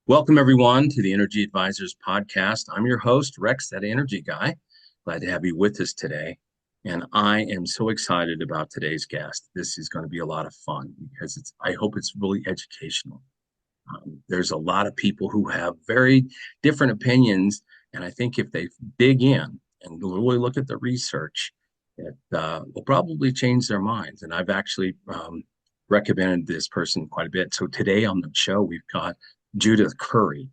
Welcome, everyone, to the Energy Advisors Podcast. I'm your host, Rex, that energy guy. Glad to have you with us today. And I am so excited about today's guest. This is going to be a lot of fun because I hope it's really educational. There's a lot of people who have very different opinions. And I think if they dig in and really look at the research, it will probably change their minds. And I've actually recommended this person quite a bit. So today on the show, we've got Judith Curry,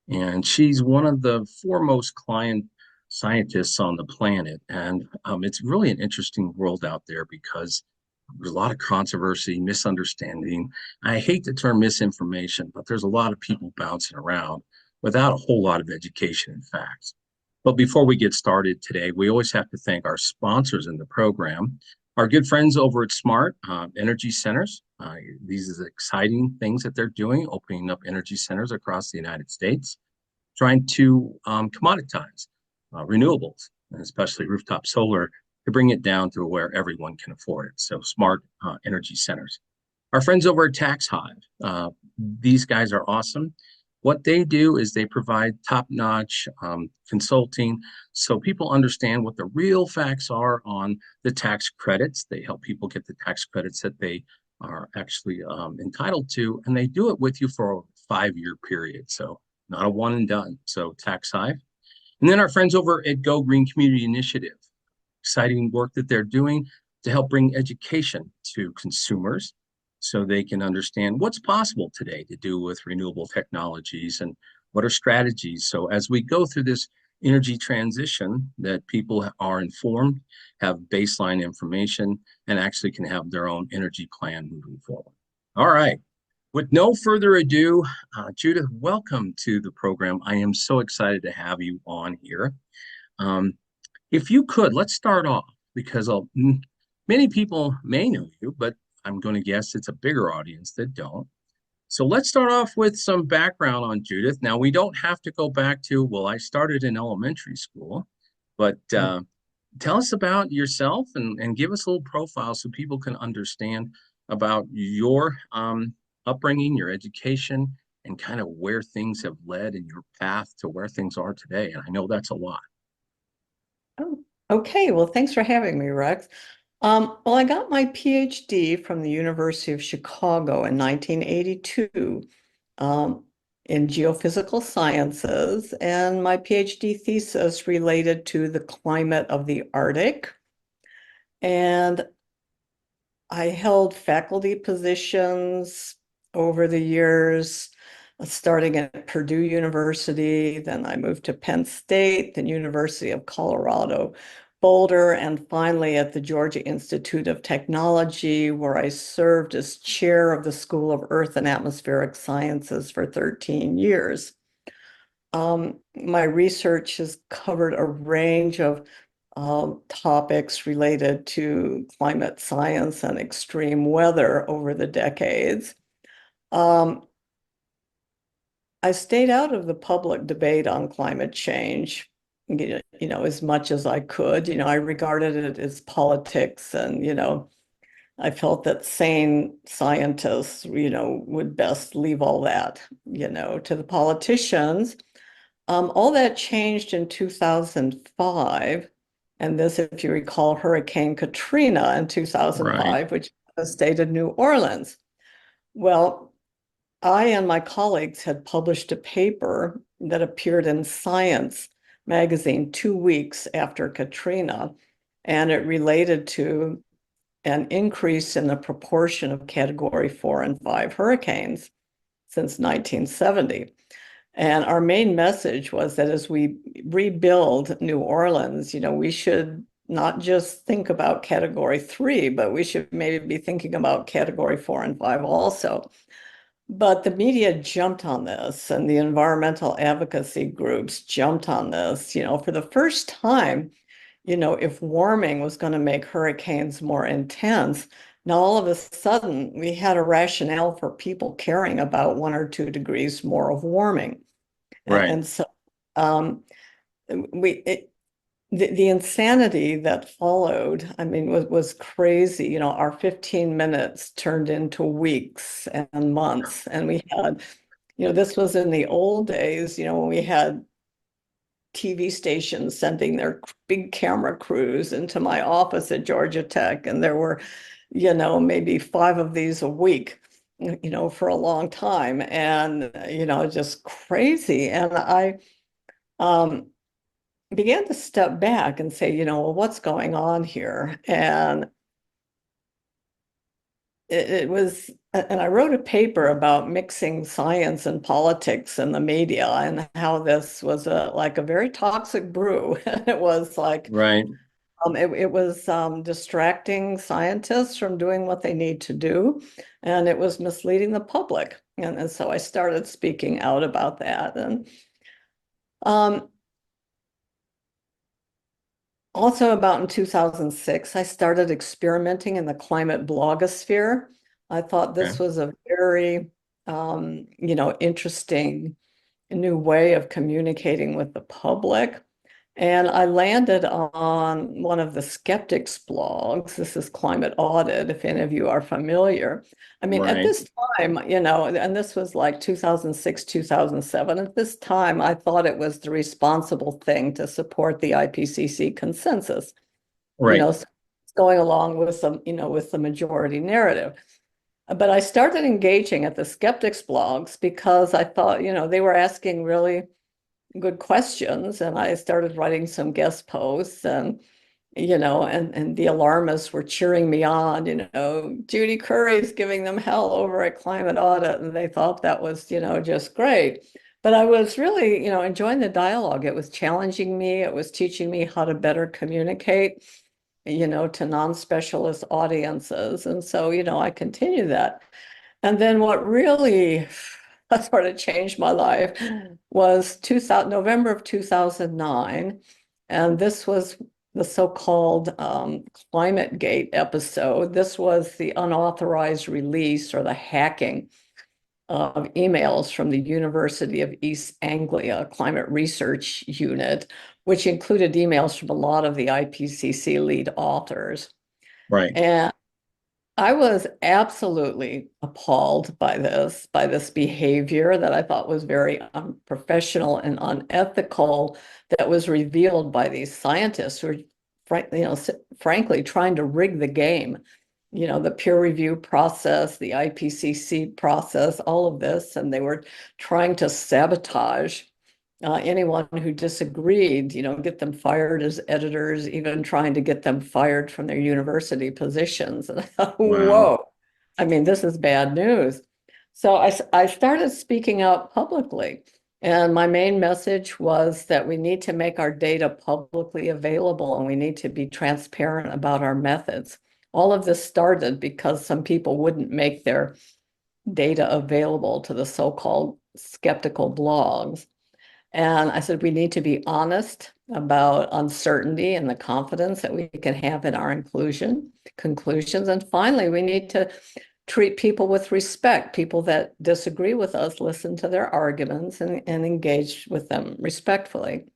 and she's one of the foremost client scientists on the planet. And it's really an interesting world out there because there's a lot of controversy, misunderstanding. I hate the term misinformation, but there's a lot of people bouncing around without a whole lot of education and facts. But before we get started today, we always have to thank our sponsors in the program, our good friends over at Smart Energy Centers. These are exciting things that they're doing, opening up energy centers across the United States, trying to commoditize renewables, and especially rooftop solar, to bring it down to where everyone can afford it. So Smart Energy Centers. Our friends over at Tax Hive, these guys are awesome. What they do is they provide top-notch consulting so people understand what the real facts are on the tax credits. They help people get the tax credits that they are actually entitled to, and they do it with you for a 5-year period. So not a one and done. So Tax Hive. And then our friends over at Go Green Community Initiative, exciting work that they're doing to help bring education to consumers so they can understand what's possible today to do with renewable technologies and what are strategies. So as we go through this energy transition, that people are informed, have baseline information, and actually can have their own energy plan moving forward. All right. With no further ado, Judith, welcome to the program. I am so excited to have you on here. If you could, let's start off because many people may know you, but I'm going to guess it's a bigger audience that don't. So let's start off with some background on Judith. Now, we don't have to go back to, well, I started in elementary school, but tell us about yourself and give us a little profile so people can understand about your upbringing, your education, and kind of where things have led in your path to where things are today. And I know that's a lot. Oh, okay. Well, thanks for having me, Rex. Well, I got my PhD from the University of Chicago in 1982 in geophysical sciences, and my PhD thesis related to the climate of the Arctic. And I held faculty positions over the years, starting at Purdue University, then I moved to Penn State, then University of Colorado, Boulder, and finally at the Georgia Institute of Technology, where I served as chair of the School of Earth and Atmospheric Sciences for 13 years. My research has covered a range of topics related to climate science and extreme weather over the decades. I stayed out of the public debate on climate change, as much as I could. I regarded it as politics, and I felt that sane scientists, would best leave all that, to the politicians. All that changed in 2005. And this, if you recall, Hurricane Katrina in 2005, Right. which devastated New Orleans. Well, I and my colleagues had published a paper that appeared in Science magazine 2 weeks after Katrina, and it related to an increase in the proportion of Category 4 and 5 hurricanes since 1970. And our main message was that as we rebuild New Orleans, we should not just think about Category 3, but we should maybe be thinking about Category 4 and 5 also. But the media jumped on this, and the environmental advocacy groups jumped on this. For the first time, if warming was going to make hurricanes more intense, now all of a sudden we had a rationale for people caring about 1 or 2 degrees more of warming. Right. And so the insanity that followed, I mean, was crazy. Our 15 minutes turned into weeks and months, and we had, this was in the old days, when we had TV stations sending their big camera crews into my office at Georgia Tech, and there were, maybe 5 of these a week, for a long time, and just crazy. And I um, began to step back and say, well, what's going on here? And it was, and I wrote a paper about mixing science and politics in the media and how this was like a very toxic brew. It was like, Right. it was distracting scientists from doing what they need to do, and it was misleading the public. And so I started speaking out about that. And um, also about in 2006, I started experimenting in the climate blogosphere. I thought Okay. this was a very, interesting new way of communicating with the public. And I landed on one of the skeptics blogs. This is Climate Audit, if any of you are familiar. I mean, at Right. this time, and this was like 2006, 2007. At this time, I thought it was the responsible thing to support the IPCC consensus, Right. so going along with with the majority narrative. But I started engaging at the skeptics blogs because I thought, they were asking really good questions, and I started writing some guest posts, and and the alarmists were cheering me on, Judy Curry's giving them hell over at Climate Audit, and they thought that was, just great. But I was really, enjoying the dialogue. It was challenging me. It was teaching me how to better communicate, to non-specialist audiences. And so, I continue that. And then what really sort of changed my life was November of 2009. And this was the so-called Climate Gate episode. This was the unauthorized release or the hacking of emails from the University of East Anglia Climate Research Unit, which included emails from a lot of the IPCC lead authors. Right. And I was absolutely appalled by this behavior that I thought was very unprofessional and unethical, that was revealed by these scientists who are, frankly, trying to rig the game. The peer review process, the IPCC process, all of this, and they were trying to sabotage anyone who disagreed, get them fired as editors, even trying to get them fired from their university positions. And I thought, Wow. whoa, I mean, this is bad news. So I started speaking out publicly. And my main message was that we need to make our data publicly available, and we need to be transparent about our methods. All of this started because some people wouldn't make their data available to the so-called skeptical blogs. And I said, we need to be honest about uncertainty and the confidence that we can have in our conclusions. And finally, we need to treat people with respect. People that disagree with us, listen to their arguments and engage with them respectfully.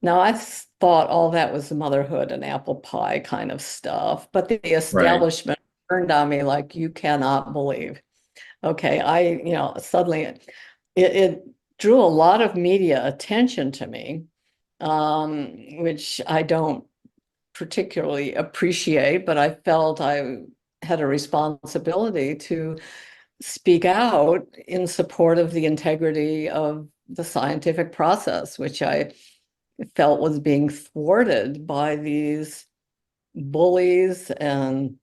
Now, I thought all that was motherhood and apple pie kind of stuff, but the Right. establishment turned on me like you cannot believe. Okay, suddenly it drew a lot of media attention to me, which I don't particularly appreciate, but I felt I had a responsibility to speak out in support of the integrity of the scientific process, which I felt was being thwarted by these bullies and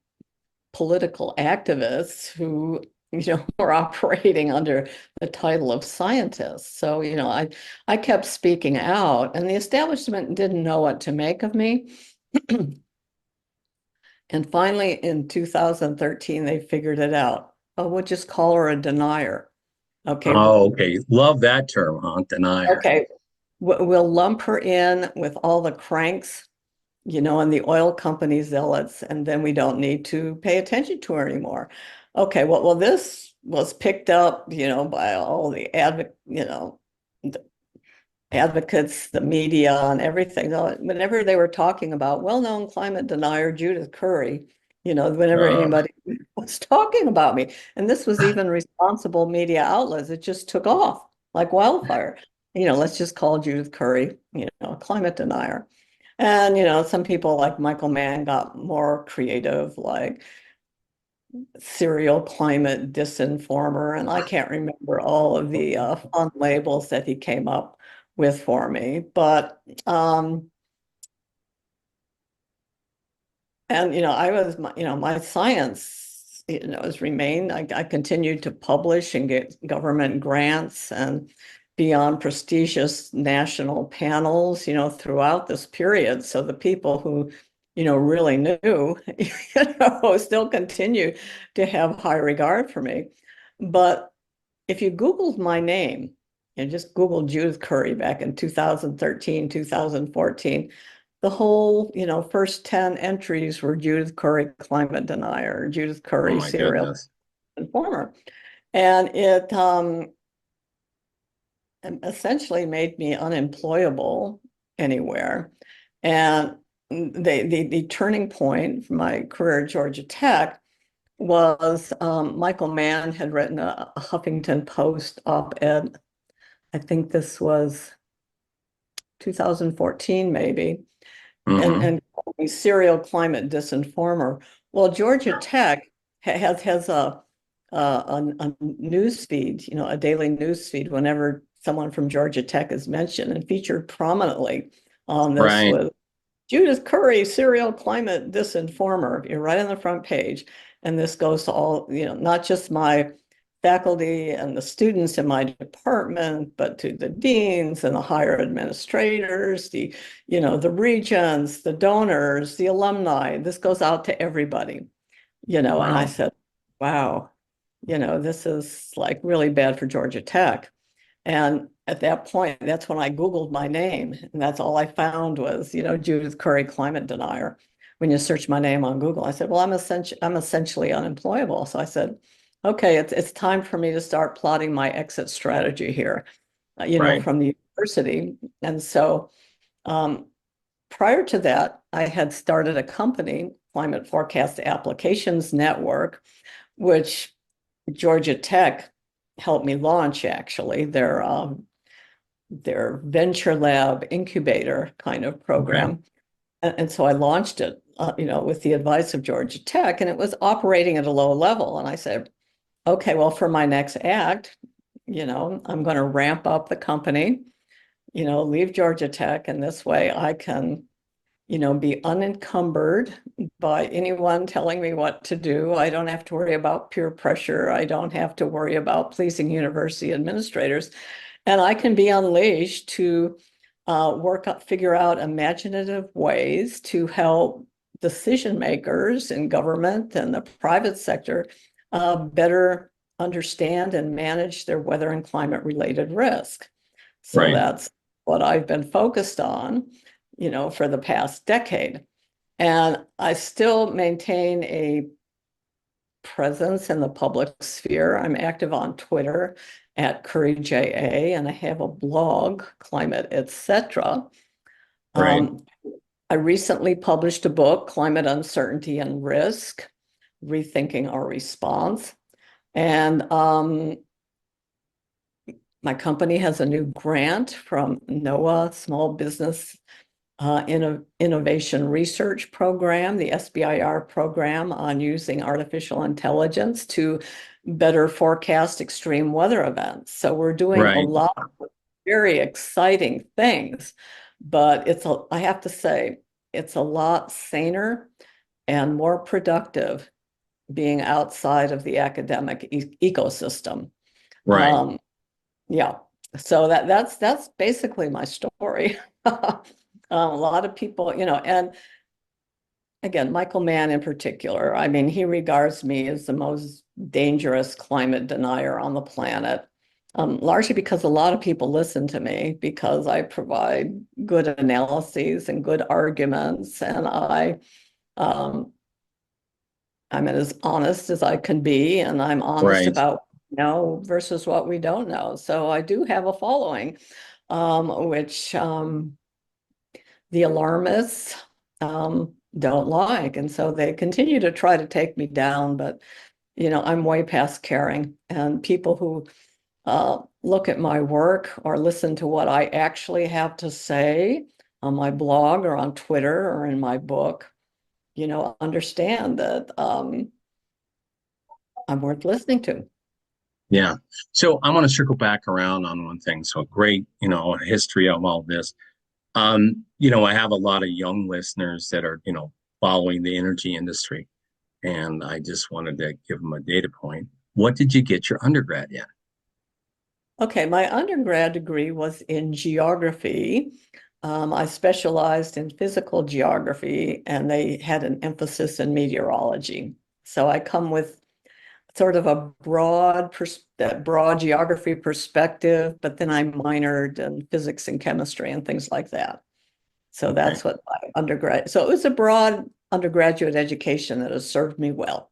political activists who were operating under the title of scientists. So I kept speaking out, and the establishment didn't know what to make of me. And finally in 2013 they figured it out. Oh, we'll just call her a denier. Okay. Oh, okay. Love that term, huh? Denier. Okay, we'll lump her in with all the cranks, and the oil company zealots, and then we don't need to pay attention to her anymore. Okay, well, this was picked up, by all the the advocates, the media, and everything. Whenever they were talking about well-known climate denier Judith Curry, whenever Uh, anybody was talking about me. And this was even responsible media outlets. It just took off like wildfire. Let's just call Judith Curry, a climate denier. And, some people like Michael Mann got more creative, like serial climate disinformer. And I can't remember all of the fun labels that he came up with for me. But, and, I was, my science, has remained. I continued to publish and get government grants and be on prestigious national panels, throughout this period. So the people who, really knew, still continue to have high regard for me. But if you Googled my name and just Googled Judith Curry back in 2013, 2014, the whole, first 10 entries were Judith Curry climate denier, Judith Oh Curry my serial goodness. informer. And it essentially made me unemployable anywhere. And the turning point for my career at Georgia Tech was Michael Mann had written a Huffington Post op-ed. I think this was 2014, maybe, Hmm. and called me serial climate disinformer. Well, Georgia Tech has a news feed, a daily news feed whenever someone from Georgia Tech is mentioned, and featured prominently on this Right. was Judith Curry, serial climate disinformer. You're right on the front page. And this goes to all, not just my faculty and the students in my department, but to the deans and the higher administrators, the regents, the donors, the alumni. This goes out to everybody, and I Wow. said, wow, this is like really bad for Georgia Tech. And at that point, that's when I Googled my name. And that's all I found was, Judith Curry, climate denier. When you search my name on Google, I said, well, I'm essentially unemployable. So I said, okay, it's time for me to start plotting my exit strategy here, Right. from the university. And so um, prior to that, I had started a company, Climate Forecast Applications Network, which Georgia Tech helped me launch, actually. Their venture lab incubator kind of Okay. program. And so I launched it, with the advice of Georgia Tech, and it was operating at a low level. And I said, okay, well, for my next act, I'm going to ramp up the company, leave Georgia Tech, and this way I can, be unencumbered by anyone telling me what to do. I don't have to worry about peer pressure. I don't have to worry about pleasing university administrators. And I can be unleashed to figure out imaginative ways to help decision makers in government and the private sector better understand and manage their weather and climate related risk. So Right. that's what I've been focused on, for the past decade. And I still maintain a presence in the public sphere. I'm active on Twitter at CurryJA, and I have a blog, Climate Etc. Right. Um, I recently published a book, Climate Uncertainty and Risk, Rethinking Our Response. And my company has a new grant from NOAA, Small Business Innovation Research Program, the SBIR program on using artificial intelligence to better forecast extreme weather events. So we're doing a Right. lot of very exciting things, but I have to say, it's a lot saner and more productive being outside of the academic ecosystem. Right. Um, yeah, so that's basically my story. A lot of people, and again, Michael Mann in particular, I mean, he regards me as the most dangerous climate denier on the planet, largely because a lot of people listen to me because I provide good analyses and good arguments, and um, I'm as honest as I can be, and I'm honest Right. about versus what we don't know. So I do have a following, which the alarmists don't like. And so they continue to try to take me down, but I'm way past caring. And people who look at my work or listen to what I actually have to say on my blog or on Twitter or in my book, understand that I'm worth listening to. Yeah. So I want to circle back around on one thing. So great, history of all this. I have a lot of young listeners that are, following the energy industry. And I just wanted to give them a data point. What did you get your undergrad in? Okay, my undergrad degree was in geography. I specialized in physical geography, and they had an emphasis in meteorology. So I come with sort of a broad geography perspective, but then I minored in physics and chemistry and things like that. So Okay. that's what my undergrad. So it was a broad undergraduate education that has served me well.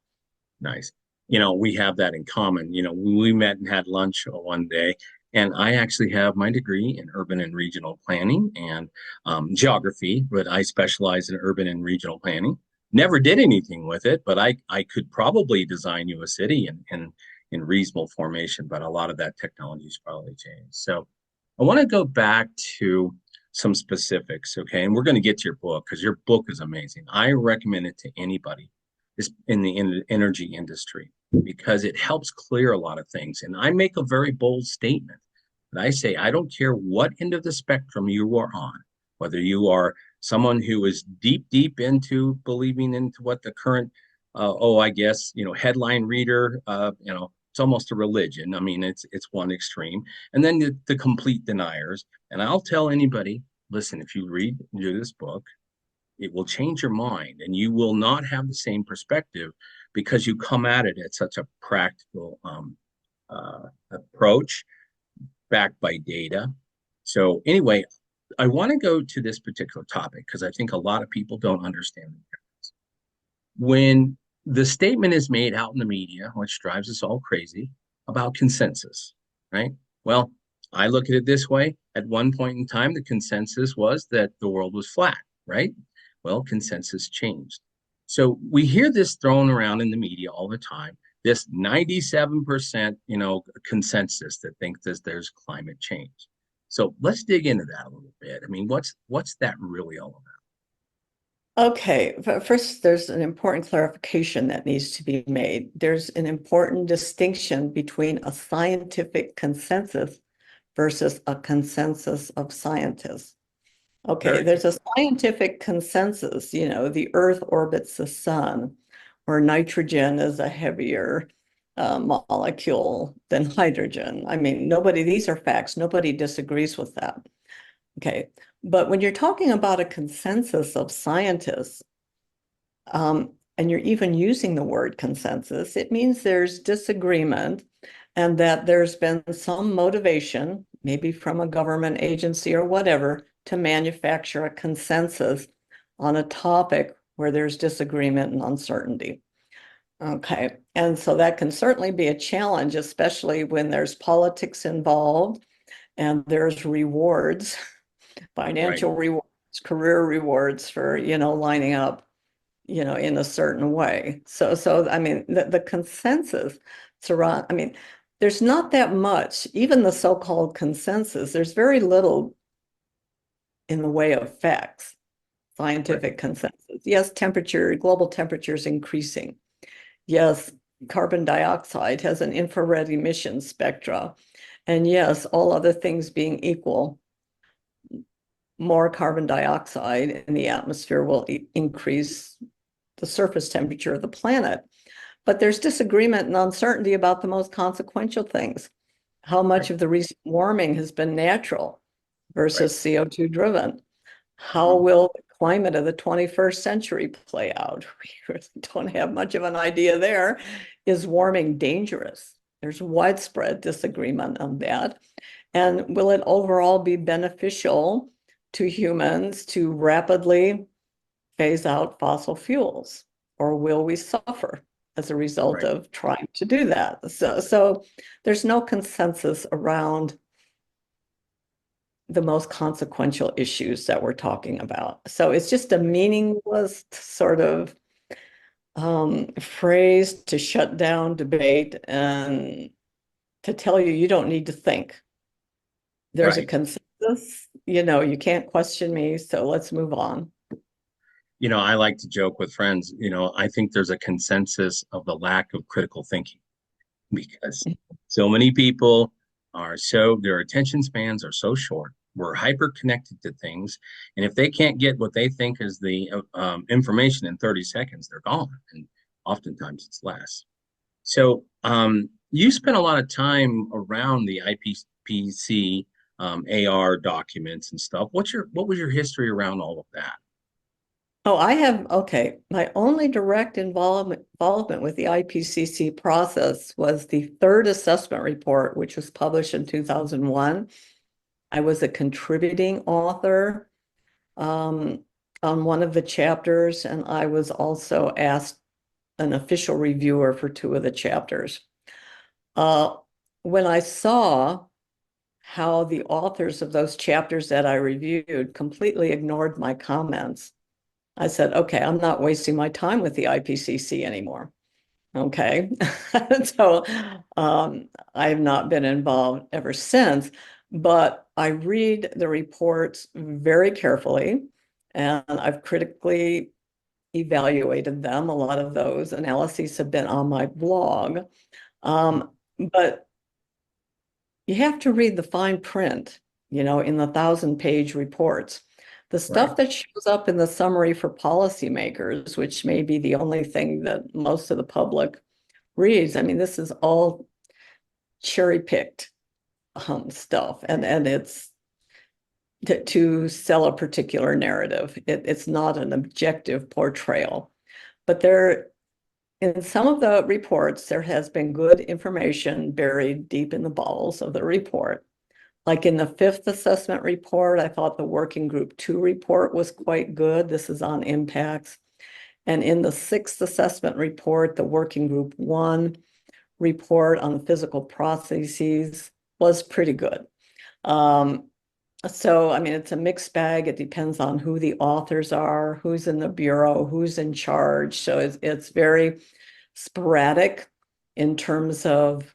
Nice. We have that in common. We met and had lunch one day, and I actually have my degree in urban and regional planning and geography, but I specialize in urban and regional planning. Never did anything with it, but I could probably design you a city in reasonable formation, but a lot of that technology has probably changed. So I want to go back to some specifics, okay? And we're going to get to your book because your book is amazing. I recommend it to anybody is in the energy industry because it helps clear a lot of things. And I make a very bold statement. And I say, I don't care what end of the spectrum you are on, whether you are someone who is deep into believing into what the current, I guess, headline reader, it's almost a religion. I mean, it's one extreme. And then the complete deniers. And I'll tell anybody, listen, if you read this book, it will change your mind and you will not have the same perspective because you come at it at such a practical approach backed by data. So anyway, I want to go to this particular topic because I think a lot of people don't understand the difference. When the statement is made out in the media, which drives us all crazy, about consensus, right? Well, I look at it this way. At one point in time, the consensus was that the world was flat, right? Well, consensus changed. So we hear this thrown around in the media all the time, this 97%, consensus that thinks that there's climate change. So let's dig into that a little bit. I mean, what's that really all about? Okay, first, there's an important clarification that needs to be made. There's an important distinction between a scientific consensus versus a consensus of scientists. Okay, Very good. there's a scientific consensus, the Earth orbits the sun, or nitrogen is a heavier molecule than hydrogen. I mean, these are facts. Nobody disagrees with that. Okay, but when you're talking about a consensus of scientists, and you're even using the word consensus, it means there's disagreement and that there's been some motivation, maybe from a government agency or whatever, to manufacture a consensus on a topic where there's disagreement and uncertainty. Okay, and so that can certainly be a challenge, especially when there's politics involved and there's rewards, Right. financial rewards, career rewards for, lining up, in a certain way. So I mean, the consensus surround, I mean, there's not that much, even the so-called consensus, there's very little in the way of facts, Right. scientific consensus. Yes, global temperature is increasing. Yes, carbon dioxide has an infrared emission spectra. And yes, all other things being equal, more carbon dioxide in the atmosphere will increase the surface temperature of the planet. But there's disagreement and uncertainty about the most consequential things. How much Right. of the recent warming has been natural Right. versus CO2 driven? How Mhm. will the climate of the 21st century play out? We really don't have much of an idea there. Is warming dangerous? There's widespread disagreement on that. And will it overall be beneficial to humans to rapidly phase out fossil fuels? Or will we suffer as a result Right. of trying to do that? So there's no consensus around the most consequential issues that we're talking about. So it's just a Right. meaningless sort of phrase to shut down debate and to tell you you don't need to think. There's a Right. consensus, you can't question me, so let's move on. I like to joke with friends, I think there's a consensus of the lack of critical thinking because so many people their attention spans are so short. We're hyper connected to things. And if they can't get what they think is the information in 30 seconds, they're gone. And oftentimes it's less. So you spent a lot of time around the IPCC AR documents and stuff. What was your history around all of that? Oh, okay. My only direct involvement with the IPCC process was the third assessment report, which was published in 2001. I was a contributing author on one of the chapters, and I was also asked an official reviewer for two of the chapters. When I saw how the authors of those chapters that I reviewed completely ignored my comments, I said, okay, I'm not wasting my time with the IPCC anymore. Okay. So I have not been involved ever since, but I read the reports very carefully and I've critically evaluated them. A lot of those analyses have been on my blog. But you have to read the fine print, in the 1,000-page reports. The Right. stuff that shows up in the summary for policymakers, which may be the only thing that most of the public reads. I mean, this is all cherry-picked stuff, and it's to sell a particular narrative. It's not an objective portrayal. But in some of the reports, there has been good information buried deep in the bowels of the report. Like in the fifth assessment report, I thought the Working Group 2 report was quite good. This is on impacts. And in the sixth assessment report, the Working Group 1 report on the physical processes was pretty good. So, I mean, it's a mixed bag. It depends on who the authors are, who's in the bureau, who's in charge. So it's very sporadic in terms of,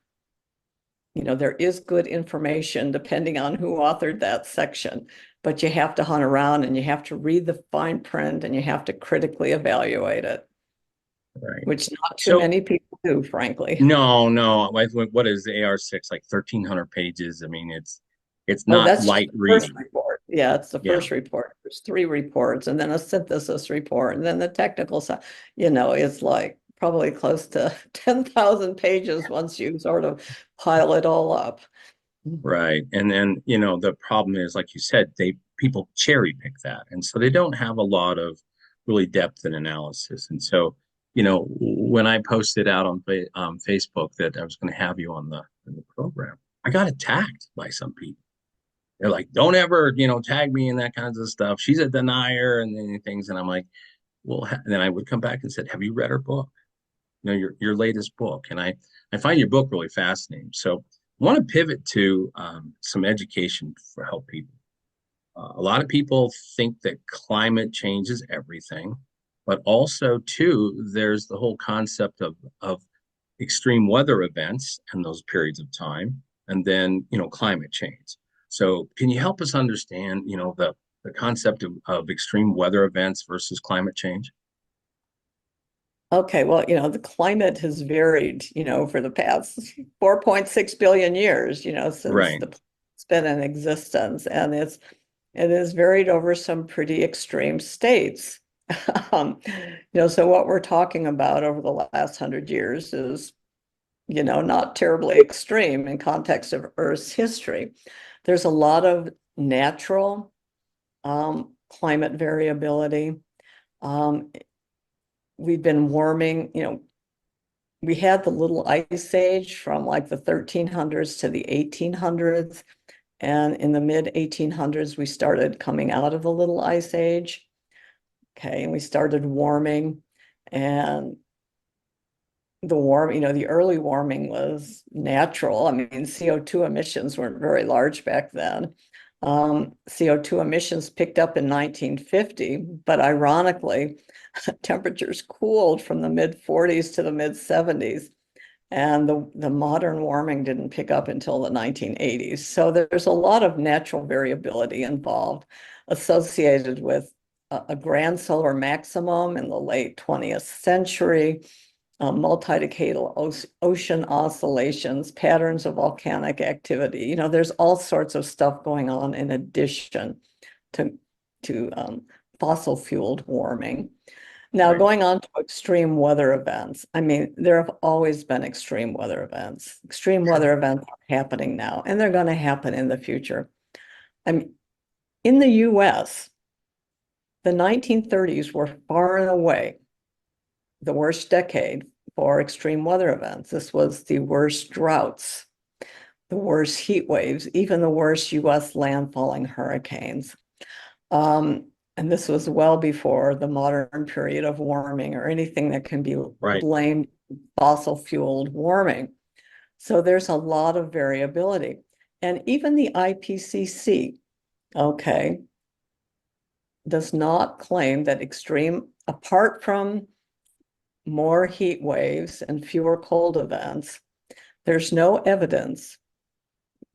there is good information depending on who authored that section, but you have to hunt around and you have to read the fine print and you have to critically evaluate it, Right. which not too So many people do, frankly. no, no. What is the AR6? Like 1,300 pages. I mean, it's Oh, not that's just light the first reading. report. Yeah, it's the Yeah. first report. There's three reports and then a synthesis report and then the technical side. It's like probably close to 10,000 pages once you sort of pile it all up. Right. And then, the problem is, like you said, people cherry pick that. And so they don't have a lot of really depth and analysis. And so, when I posted out on Facebook that I was going to have you on the program, I got attacked by some people. They're like, don't ever, tag me in that kinds of stuff. She's a denier and then things. And I'm like, well, and then I would come back and said, have you read her book? Your latest book. And I find your book really fascinating. So I want to pivot to some education for help people. A lot of people think that climate change is everything, but also too, there's the whole concept of extreme weather events and those periods of time, and then climate change. So can you help us understand, the concept of extreme weather events versus climate change? Okay, well, the climate has varied, for the past 4.6 billion years, since Right, the planet's been in existence, and it has varied over some pretty extreme states. So what we're talking about over the last 100 years is, not terribly extreme in context of Earth's history. There's a lot of natural climate variability. Um, we've been warming, we had the little ice age from like the 1300s to the 1800s. And in the mid 1800s, we started coming out of the little ice age. Okay. And we started warming. And the early warming was natural. I mean, CO2 emissions weren't very large back then. CO2 emissions picked up in 1950, but ironically, temperatures cooled from the mid 40s to the mid 70s. And the modern warming didn't pick up until the 1980s. So there's a lot of natural variability involved associated with a grand solar maximum in the late 20th century, multi-decadal ocean oscillations, patterns of volcanic activity. You know, there's all sorts of stuff going on in addition to, to fossil fueled warming. Now, Right. going on to extreme weather events, I mean, there have always been extreme weather events. Extreme Sure. weather events are happening now, and they're going to happen in the future. I mean, in the US, the 1930s were far and away the worst decade for extreme weather events. This was the worst droughts, the worst heat waves, even the worst US landfalling hurricanes. And this was well before the modern period of warming or anything that can be Right. blamed fossil fueled warming. So there's a lot of variability. And even the IPCC, okay, does not claim that apart from more heat waves and fewer cold events, there's no evidence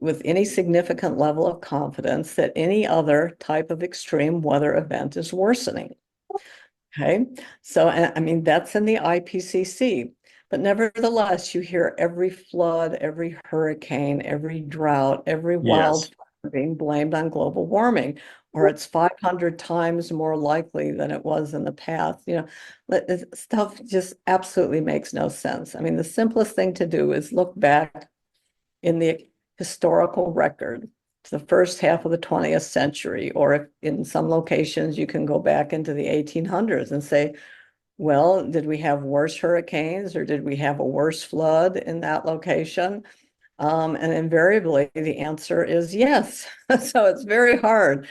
with any significant level of confidence that any other type of extreme weather event is worsening. Okay, so I mean, that's in the IPCC, but nevertheless, you hear every flood, every hurricane, every drought, every Yes. wildfire being blamed on global warming, or it's 500 times more likely than it was in the past. You know, stuff just absolutely makes no sense. I mean, the simplest thing to do is look back in the historical record to the first half of the 20th century, or if in some locations you can go back into the 1800s and say, well, did we have worse hurricanes or did we have a worse flood in that location? And invariably, the answer is yes. So it's very hard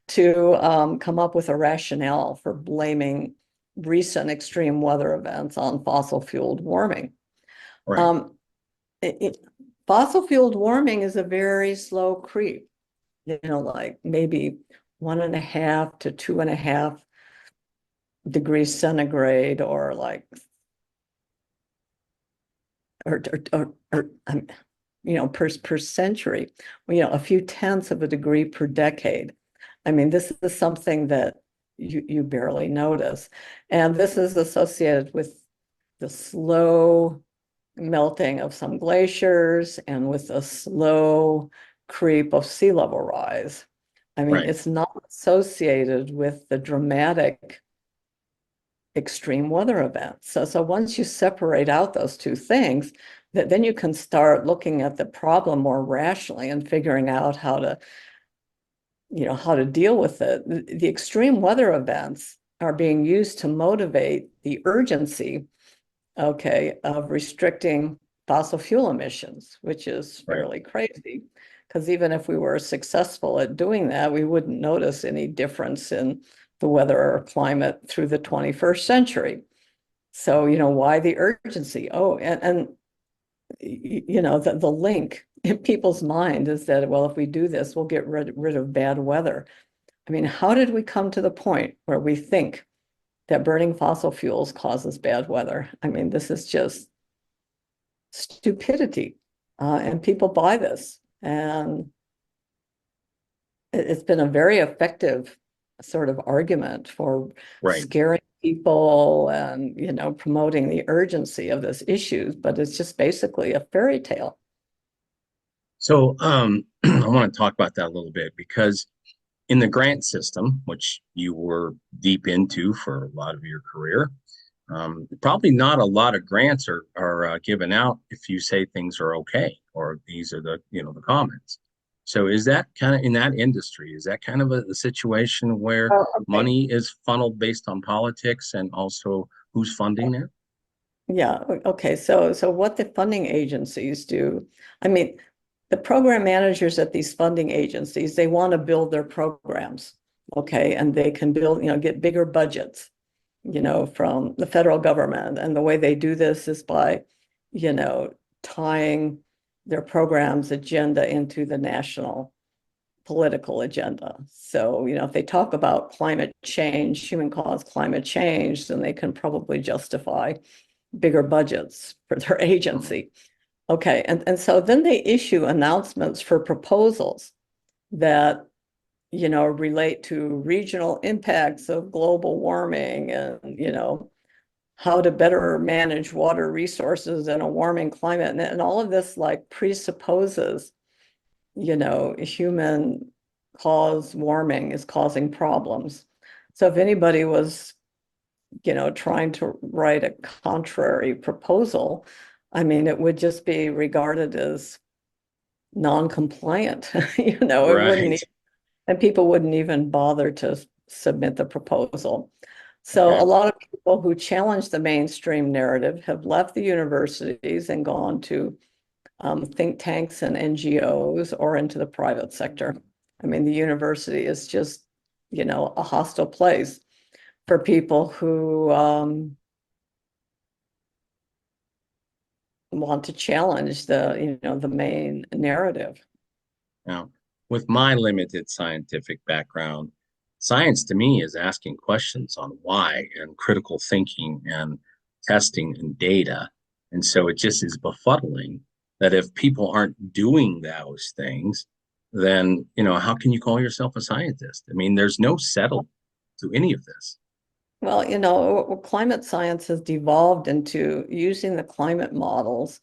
to come up with a rationale for blaming recent extreme weather events on fossil fueled warming. Right. Um, it, fossil fueled warming is a very slow creep, you know, like maybe 1.5 to 2.5 degrees centigrade, or like, or you know, per century, you know, a few tenths of a degree per decade. I mean, this is something that you barely notice. And this is associated with the slow melting of some glaciers and with a slow creep of sea level rise. I mean, Right. it's not associated with the dramatic extreme weather events. So once you separate out those two things, then you can start looking at the problem more rationally and figuring out how to, you know, how to deal with it. The extreme weather events are being used to motivate the urgency, okay, of restricting fossil fuel emissions, which is Right. fairly crazy. Because even if we were successful at doing that, we wouldn't notice any difference in the weather or climate through the 21st century. So, you know, why the urgency? Oh, and you know, the link in people's mind is that, well, if we do this, we'll get rid of bad weather. I mean, how did we come to the point where we think that burning fossil fuels causes bad weather? I mean, this is just stupidity. And people buy this. And it's been a very effective sort of argument for Right. scaring people and, you know, promoting the urgency of this issue, but it's just basically a fairy tale. So I want to talk about that a little bit because in the grant system, which you were deep into for a lot of your career, probably not a lot of grants are given out if you say things are okay or these are the the comments. So is that kind of in that industry? Is that kind of a situation where Oh, okay. money is funneled based on politics and also who's funding that? Yeah, okay. So what the funding agencies do, I mean, the program managers at these funding agencies, they want to build their programs, okay, and they can build, you know, get bigger budgets, you know, from the federal government. And the way they do this is by, you know, tying their program's agenda into the national political agenda. So, if they talk about climate change, human caused climate change, then they can probably justify bigger budgets for their Mhm. agency. Okay, and so then they issue announcements for proposals that, relate to regional impacts of global warming and, how to better manage water resources in a warming climate. And all of this like presupposes, human caused warming is causing problems. So if anybody was, trying to write a contrary proposal, I mean, it would just be regarded as non-compliant. It wouldn't, Right. and people wouldn't even bother to submit the proposal. So a Okay. lot of people who challenge the mainstream narrative have left the universities and gone to think tanks and NGOs or into the private sector. I mean, the university is just, a hostile place for people who want to challenge the main narrative. Now, with my limited scientific background, science to me is asking questions on why and critical thinking and testing and data. And so it just is befuddling that if people aren't doing those things, then, how can you call yourself a scientist? I mean, there's no settle to any of this. Well, climate science has devolved into using the climate models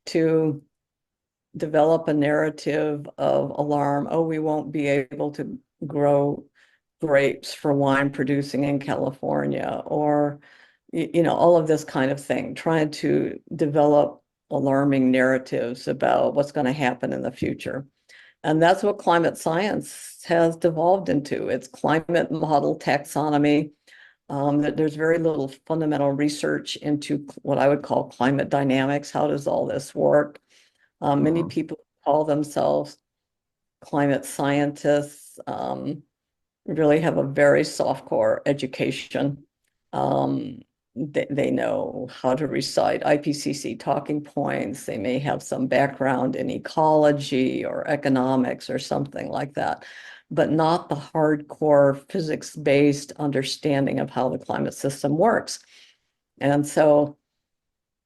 to develop a narrative of alarm. Oh, we won't be able to grow grapes for wine producing in California, or, all of this kind of thing, trying to develop alarming narratives about what's going to happen in the future. And that's what climate science has devolved into. It's climate model taxonomy. That there's very little fundamental research into what I would call climate dynamics. How does all this work? Many Mhm. people call themselves climate scientists, really have a very soft core education. Um, they know how to recite IPCC talking points. They may have some background in ecology or economics or something like that, but not the hardcore physics-based understanding of how the climate system works. And so,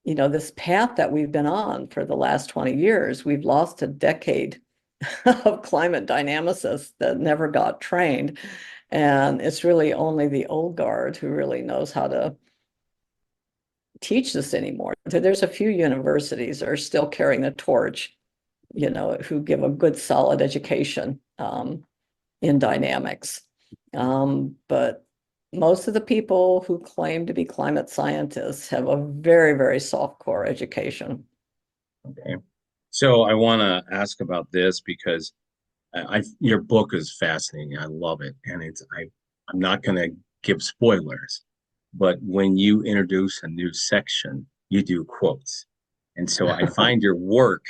this path that we've been on for the last 20 years, we've lost a decade of climate dynamicists that never got trained. And it's really only the old guard who really knows how to teach this anymore. There's a few universities that are still carrying the torch, who give a good solid education in dynamics. But most of the people who claim to be climate scientists have a very, very soft core education. Okay. So I want to ask about this because your book is fascinating. I love it, and I'm not going to give spoilers, but when you introduce a new section, you do quotes, and so I find your work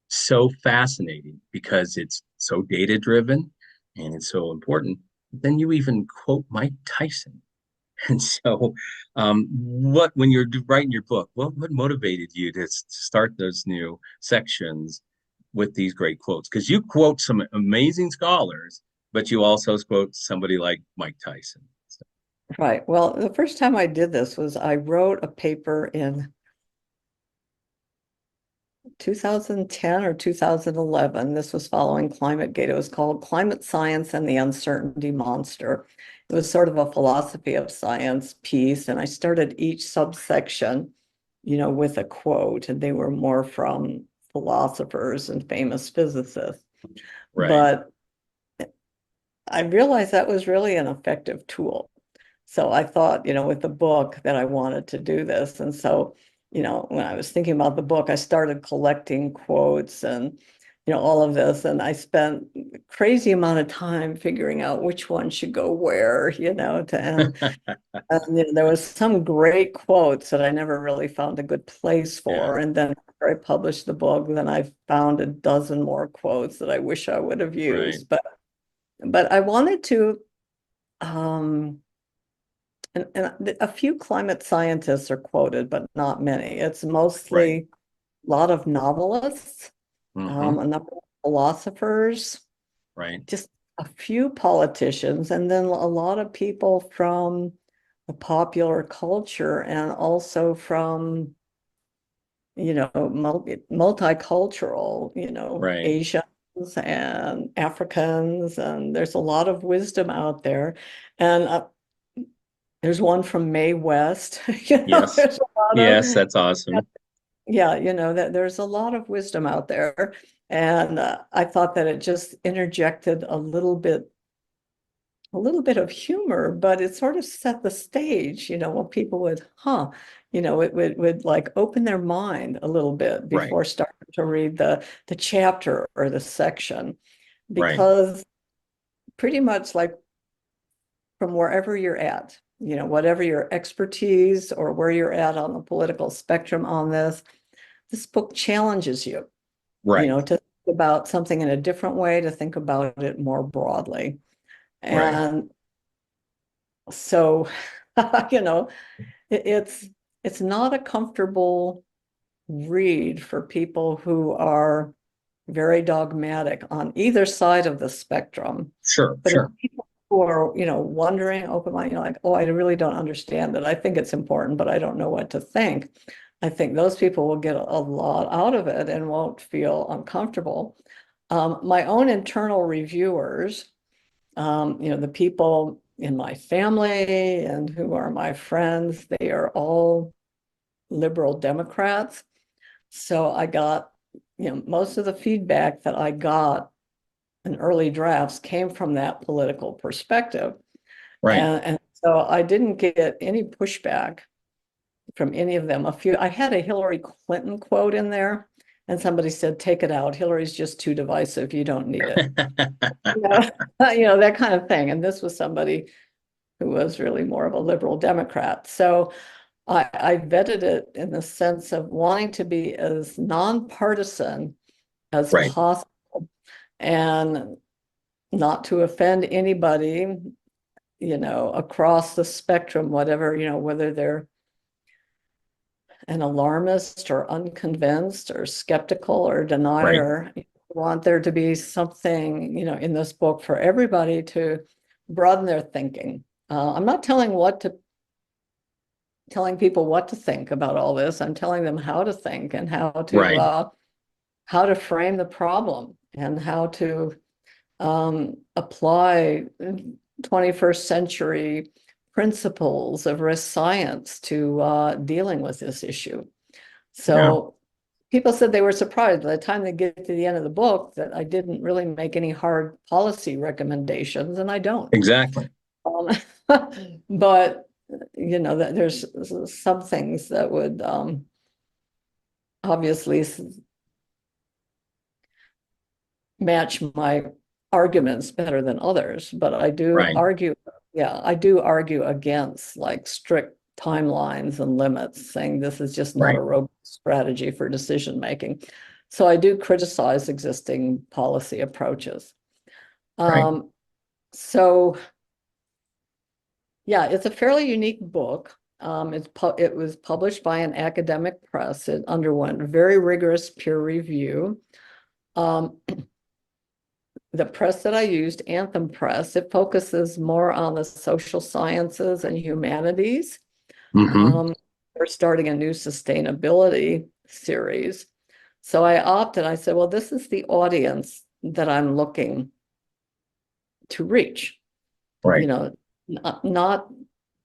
so fascinating because it's so data driven and it's so important. Then you even quote Mike Tyson. And so, when you're writing your book, what motivated you to start those new sections with these great quotes? Because you quote some amazing scholars, but you also quote somebody like Mike Tyson. So, Right. Well, the first time I did this was I wrote a paper in 2010 or 2011. This was following ClimateGate. It was called Climate Science and the Uncertainty Monster. It was sort of a philosophy of science piece, and I started each subsection, with a quote, and they were more from philosophers and famous physicists. right. But I realized that was really an effective tool. So I thought, with the book that I wanted to do this. And so, when I was thinking about the book, I started collecting quotes and, all of this. And I spent a crazy amount of time figuring out which one should go where, and there was some great quotes that I never really found a good place Yeah, for. And then after I published the book, then I found a dozen more quotes that I wish I would have right, used. But I wanted to, um, and a few climate scientists are quoted, but not many. It's right. mostly a lot of novelists, Hmm. a number of philosophers, right, just a few politicians, and then a lot of people from the popular culture and also from, multicultural, right. Asians and Africans, and there's a lot of wisdom out there. And there's one from Mae West. Yes. There's a lot Yes, of, that's awesome. yeah, that there's a lot of wisdom out there. And I thought that it just interjected a little bit of humor, but it sort of set the stage, when people it would like open their mind a little bit Right, before starting to read the chapter or the section, right, because pretty much like from wherever you're at, whatever your expertise or where you're at on the political spectrum on this book challenges you, right, to think about something in a different way, to think about it more broadly. right. And so, you know, it, it's it's not a comfortable read for people who are very dogmatic on either side of the spectrum. Sure, But if sure. people who are, wondering, open mind, like, oh, I really don't understand it. I think it's important, but I don't know what to think. I think those people will get a lot out of it and won't feel uncomfortable. My own internal reviewers, the people in my family and who are my friends, they are all liberal Democrats. So I got, most of the feedback that I got in early drafts came from that political perspective. Right. And so I didn't get any pushback from any of them. I had a Hillary Clinton quote in there, and somebody said, take it out. Hillary's just too divisive. You don't need it. You know, that kind of thing. And this was somebody who was really more of a liberal Democrat. So I vetted it in the sense of wanting to be as nonpartisan as Right, possible and not to offend anybody, across the spectrum, whatever, whether they're an alarmist or unconvinced or skeptical or right, denier. You want there to be something, in this book for everybody to broaden their thinking. I'm not telling people what to think about all this. I'm telling them how to think and right, how to frame the problem and how to apply 21st century principles of risk science to dealing with this issue. yeah, So people said they were surprised by the time they get to the end of the book that I didn't really make any hard policy recommendations, and I don't. exactly. Um, but that there's some things that would obviously match my arguments better than others, but I do Right, argue, yeah, I do argue against like strict timelines and limits, saying this is just not right, a robust strategy for decision making. So I do criticize existing policy approaches. right. Um, so yeah, it's a fairly unique book. It was published by an academic press. It underwent very rigorous peer review. Um, the press that I used, Anthem Press, it focuses more on the social sciences and humanities. Mm-hmm. We're starting a new sustainability series. So I said, well, this is the audience that I'm looking to reach, Right, not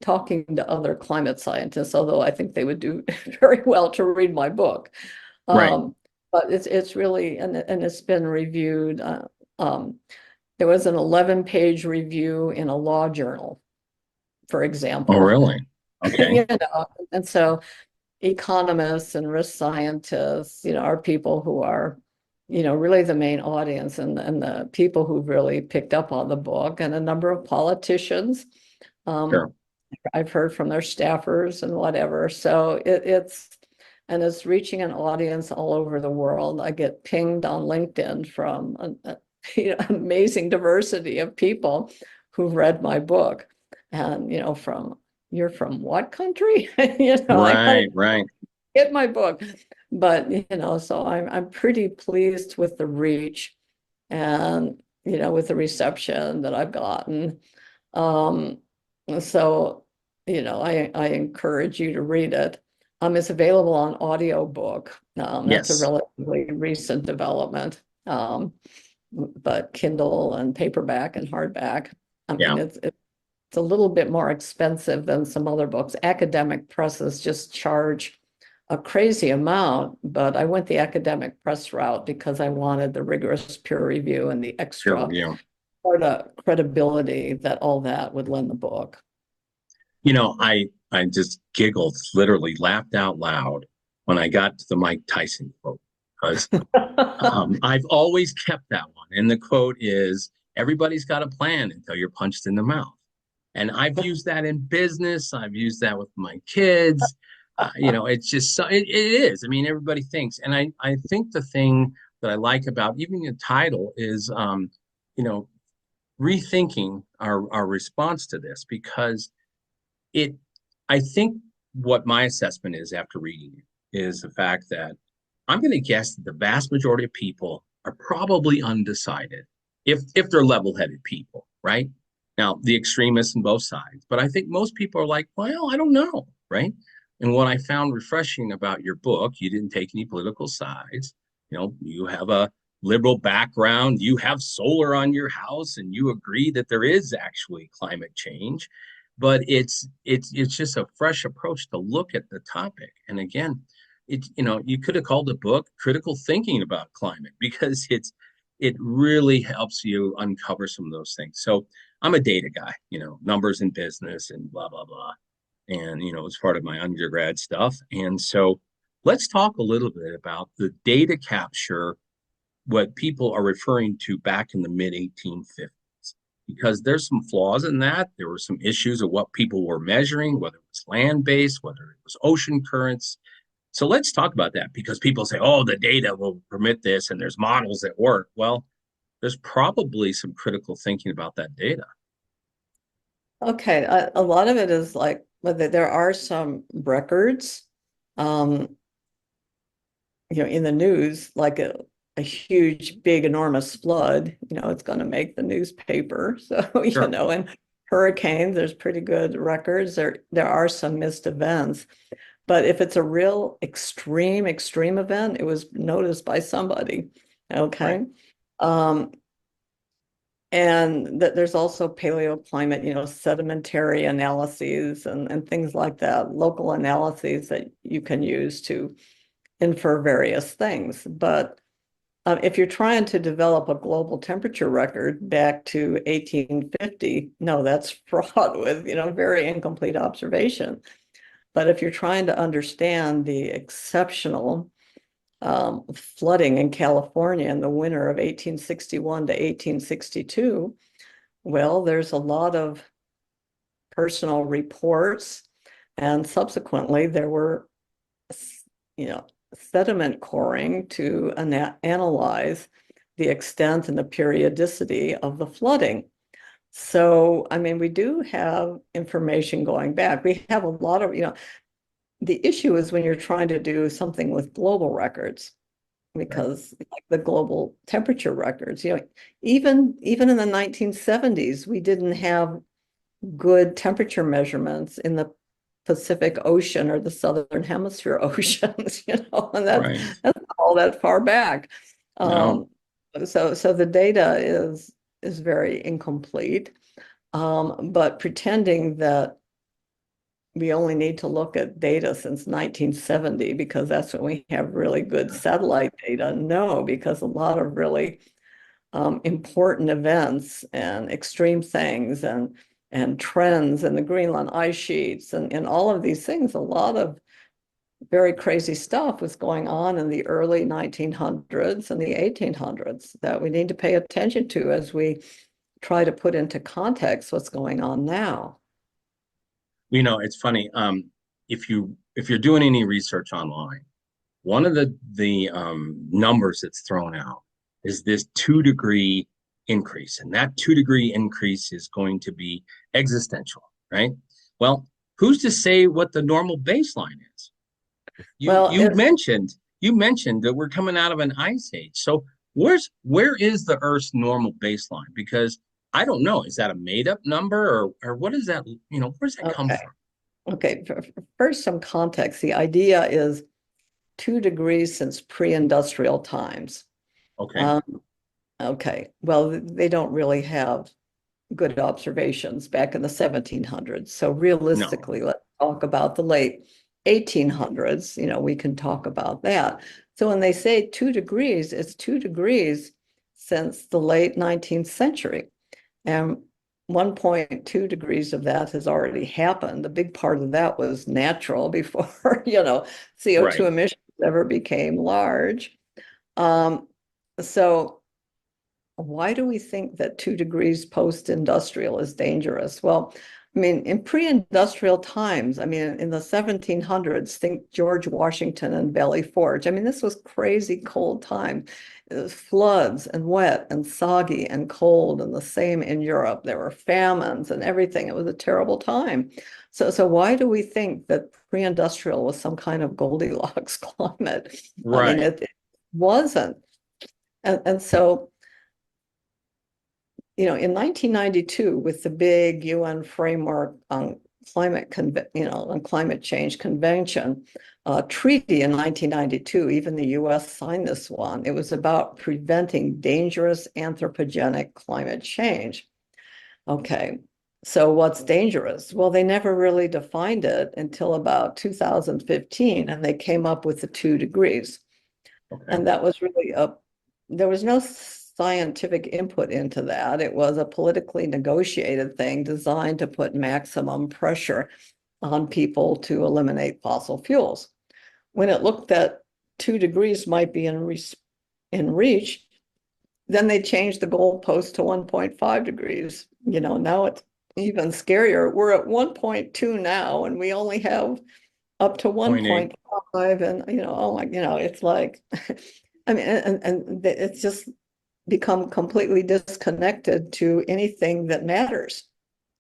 talking to other climate scientists, although I think they would do very well to read my book. right. But it's really, and it's been reviewed. There was an 11-page review in a law journal, for Oh, example. really? Okay. And so economists and risk scientists, are people who are, really the main audience and the people who've really picked up on the book, and a number of politicians. Um, Sure. I've heard from their staffers and whatever. So it's reaching an audience all over the world. I get pinged on LinkedIn from an amazing diversity of people who've read my book. And, you're from what country? I gotta Right, right. get my book. But, so I'm pretty pleased with the reach. And, with the reception that I've gotten. Um, so, I encourage you to read it. It's available on audiobook. That's a Yes. relatively recent development. But Kindle and paperback and hardback. I Yeah. mean, it's a little bit more expensive than some other books. Academic presses just charge a crazy amount, but I went the academic press route because I wanted the rigorous peer review and the Peer extra review. credibility that all that would lend the book. I just giggled, literally laughed out loud when I got to the Mike Tyson quote because I've always kept that one. And the quote is, everybody's got a plan until you're punched in the mouth. And I've used that in business. I've used that with my kids. It's just, it is. I mean, everybody thinks. And I think the thing that I like about even the title is, you know, rethinking our response to this because it, I think what my assessment is after reading it is the fact that I'm going to guess that the vast majority of people are probably undecided if they're level-headed people, right? Now, the extremists on both sides, but I think most people are like, well, I don't know, right? And what I found refreshing about your book, you didn't take any political sides. You have a liberal background, you have solar on your house, and you agree that there is actually climate change, but it's just a fresh approach to look at the topic. And again, you could have called the book critical thinking about climate because it really helps you uncover some of those things. So I'm a data guy, numbers in business and blah blah blah, and it's part of my undergrad stuff. And so let's talk a little bit about the data capture, what people are referring to back in the mid 1850s, because there's some flaws in that. There were some issues of what people were measuring, whether it was land based, whether it was ocean currents. So let's talk about that because people say, oh, the data will permit this and there's models that work. Well, there's probably some critical thinking about that data. Okay, a lot of it is like, but there are some records, um, in the news, like a huge, big, enormous flood, it's going to make the newspaper. So, Sure. and hurricanes, there's pretty good records. There are some missed events. But if it's a real extreme event, it was noticed by somebody. Right. Okay. Um, and that there's also paleoclimate, sedimentary analyses and things like that, local analyses that you can use to infer various things. But if you're trying to develop a global temperature record back to 1850, no, that's fraught with, very incomplete observation. But if you're trying to understand the exceptional flooding in California in the winter of 1861 to 1862, well, there's a lot of personal reports, and subsequently there were, you know, sediment coring to analyze the extent and the periodicity of the flooding. So, I mean, we do have information going back. We have a lot of, the issue is when you're trying to do something with global records, Right. because like the global temperature records, even in the 1970s, we didn't have good temperature measurements in the Pacific Ocean or the Southern Hemisphere oceans, and Right. that's not all that far back. No. Um, so the data is very incomplete. But pretending that we only need to look at data since 1970 because that's when we have really good satellite data. No, because a lot of really important events and extreme things and trends and the Greenland ice sheets and all of these things, a lot of very crazy stuff was going on in the early 1900s and the 1800s that we need to pay attention to as we try to put into context what's going on now. It's funny. If you're doing any research online, one of the numbers that's thrown out is this 2-degree increase, and that 2-degree increase is going to be existential, right? Well, who's to say what the normal baseline is? You Well, you mentioned you mentioned that we're coming out of an ice age. So where is the Earth's normal baseline? Because I don't know. Is that a made up number or what is that? Where does that come Okay. from? Okay. First, some context. The idea is 2 degrees since pre-industrial times. Okay. Um, okay. Well, they don't really have good observations back in the 1700s. So No. realistically, let's talk about the late 1800s. We can talk about that. So when they say 2 degrees, it's 2 degrees since the late 19th century. And 1.2 degrees of that has already happened. A big part of that was natural before, CO2 Right. emissions ever became large. Um, so why do we think that 2 degrees post-industrial is dangerous? Well, I mean, in pre-industrial times, I mean, in the 1700s, think George Washington and Valley Forge. I mean, this was crazy cold time. It was floods and wet and soggy and cold, and the same in Europe. There were famines and everything. It was a terrible time. So why do we think that pre-industrial was some kind of Goldilocks climate? I mean, Right. it wasn't. And so in 1992, with the big UN framework on on climate change convention, treaty in 1992, even the US signed this one. It was about preventing dangerous anthropogenic climate change. Okay, so what's dangerous? Well, they never really defined it until about 2015, and they came up with the 2 degrees. Okay. And that was really there was no scientific input into that. It was a politically negotiated thing designed to put maximum pressure on people to eliminate fossil fuels. When it looked that 2 degrees might be in reach, then they changed the goalpost to 1.5 degrees. Now it's even scarier. We're at 1.2 now, and we only have up to Point eight. 1.5, and oh my, it's like I mean, and it's just become completely disconnected to anything that matters.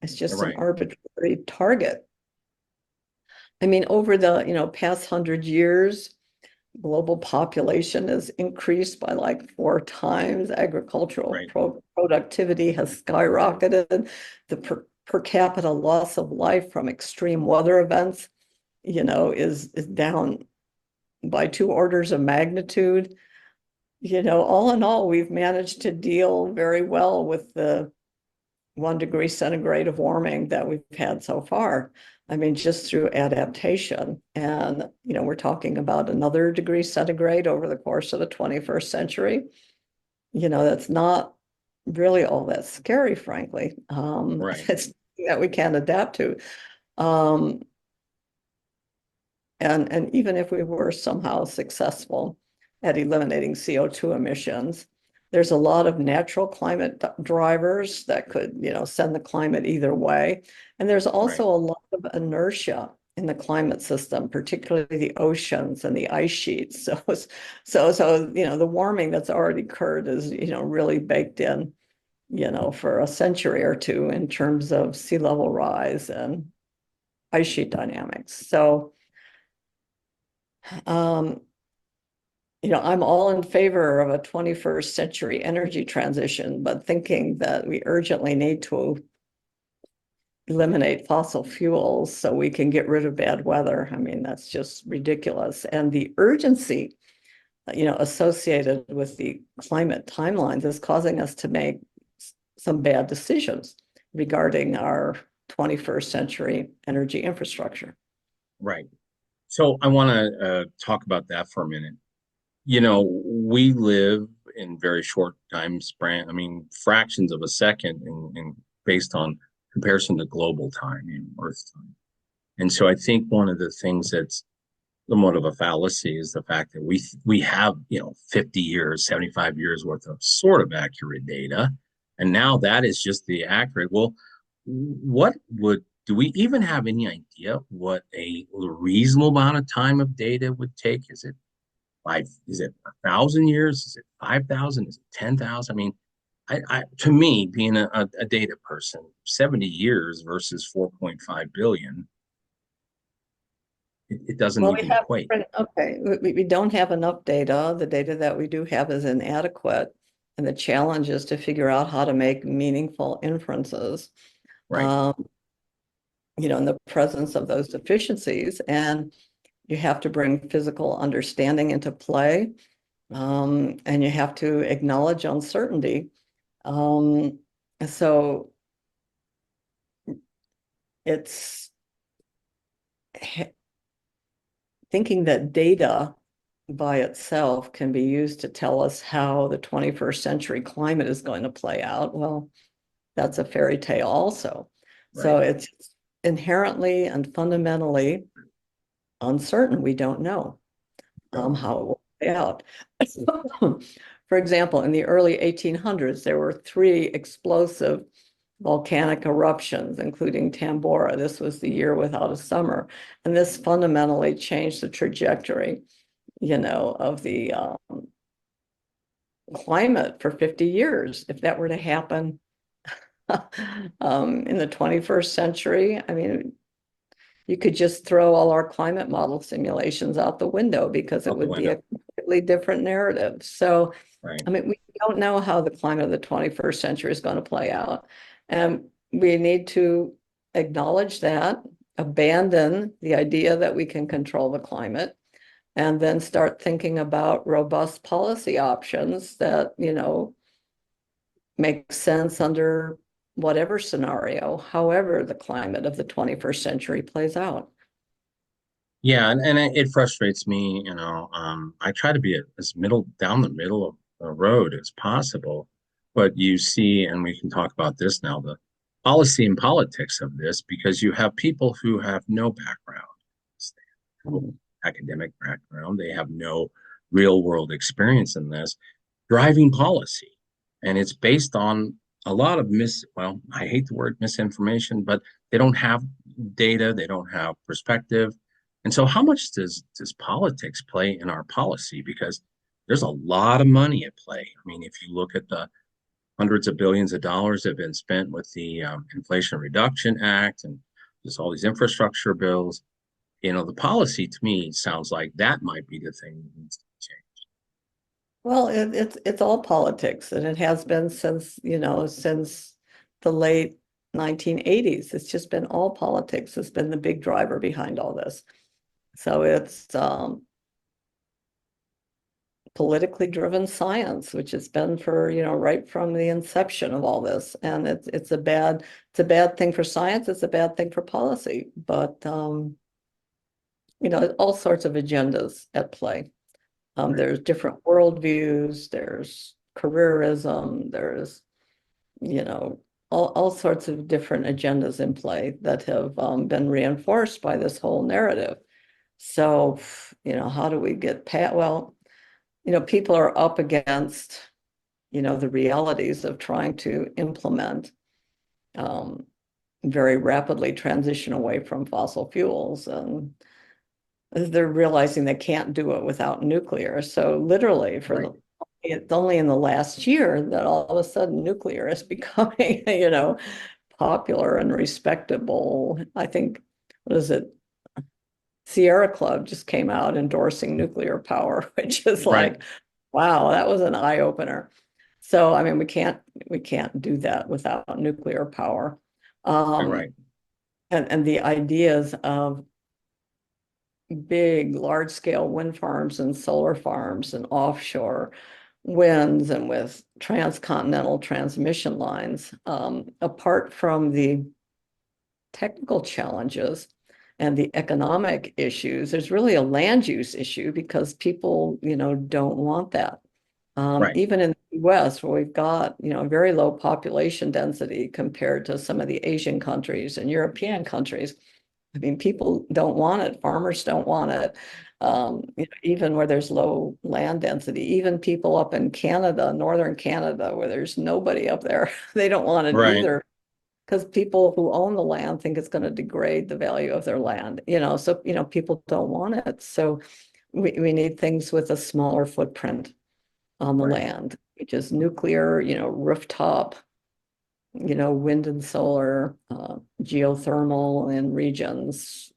It's just an Right. arbitrary target. I mean, over the past 100 years, global population has increased by like 4 times. Agricultural Right. productivity has skyrocketed. The per capita loss of life from extreme weather events, is down by 2 orders of magnitude. All in all, we've managed to deal very well with the 1 degree centigrade of warming that we've had so far. I mean, just through adaptation. And, we're talking about another degree centigrade over the course of the 21st century. That's not really all that scary, frankly. Right. It's that we can adapt to. Um, and even if we were somehow successful at eliminating CO2 emissions, there's a lot of natural climate drivers that could, send the climate either way. And there's also Right. a lot of inertia in the climate system, particularly the oceans and the ice sheets. So the warming that's already occurred is, really baked in, for a century or two in terms of sea level rise and ice sheet dynamics. So um, I'm all in favor of a 21st century energy transition, but thinking that we urgently need to eliminate fossil fuels so we can get rid of bad weather, I mean, that's just ridiculous. And the urgency, associated with the climate timelines is causing us to make some bad decisions regarding our 21st century energy infrastructure. Right. So I want to talk about that for a minute. We live in very short time span. I mean, fractions of a second based on comparison to global time, Earth time. And so I think one of the things that's somewhat of a fallacy is the fact that we have, 50 years, 75 years worth of sort of accurate data. And now that is just the accurate. Well, what would do we even have any idea what a reasonable amount of time of data would take? Is it 1,000 years? Is it 5,000? Is it 10,000? I mean, to me, being a data person, 70 years versus 4.5 billion, It doesn't Well, we even have equate. okay, we don't have enough data. The data that we do have is inadequate. And the challenge is to figure out how to make meaningful inferences, Right. um, in the presence of those deficiencies. And you have to bring physical understanding into play, and you have to acknowledge uncertainty. Um, so it's thinking that data by itself can be used to tell us how the 21st century climate is going to play out. Well, that's a fairy tale also. So Right. it's inherently and fundamentally uncertain. We don't know So, how it will play out. For example, in the early 1800s, there were three explosive volcanic eruptions, including Tambora. This was the year without a summer. And this fundamentally changed the trajectory, of the climate for 50 years. If that were to happen in the 21st century, I mean, you could just throw all our climate model simulations out the window because it out the would be window. a completely different narrative. So, Right. I mean, we don't know how the climate of the 21st century is going to play out. And we need to acknowledge that, abandon the idea that we can control the climate, and then start thinking about robust policy options that, make sense under whatever scenario, however the climate of the 21st century plays out. Yeah, and it frustrates me, I try to be as middle down the middle of the road as possible, but you see, and we can talk about this now, the policy and politics of this, because you have people who have no background, no Mhm. academic background, they have no real world experience in this, driving policy. And it's based on a lot of well, I hate the word misinformation, but they don't have data, they don't have perspective. And so how much does politics play in our policy? Because there's a lot of money at play. I mean, if you look at the hundreds of billions of dollars that have been spent with the Inflation Reduction Act and just all these infrastructure bills, the policy to me sounds like that might be the thing that needs to change. Well, it's all politics, and it has been since the late 1980s. It's just been all politics. It's been the big driver behind all this. So it's politically driven science, which has been for, right from the inception of all this. And it's a bad thing for science, it's a bad thing for policy. But all sorts of agendas at play. Right. There's different worldviews, there's careerism, there's, you know, all sorts of different agendas in play that have been reinforced by this whole narrative. So, how do we get past? Well, people are up against, the realities of trying to implement um, very rapidly transition away from fossil fuels. And they're realizing they can't do it without nuclear. So literally Right. it's only in the last year that all of a sudden nuclear is becoming, popular and respectable. I think, what is it? Sierra Club just came out endorsing nuclear power, which is Right. like, wow, that was an eye opener. So, I mean, we can't do that without nuclear power. Right. Um, Right. and the ideas of big, large scale wind farms and solar farms and offshore winds and with transcontinental transmission lines, apart from the technical challenges and the economic issues, there's really a land use issue because people, don't want that. Right. Even in the US, where we've got, very low population density compared to some of the Asian countries and European countries. I mean, people don't want it. Farmers don't want it. Even where there's low land density, even people up in Canada, northern Canada, where there's nobody up there, they don't want it Right. either because people who own the land think it's going to degrade the value of their land, so, people don't want it. So we need things with a smaller footprint on the Right. land, which is nuclear, rooftop, wind and solar, geothermal in regions,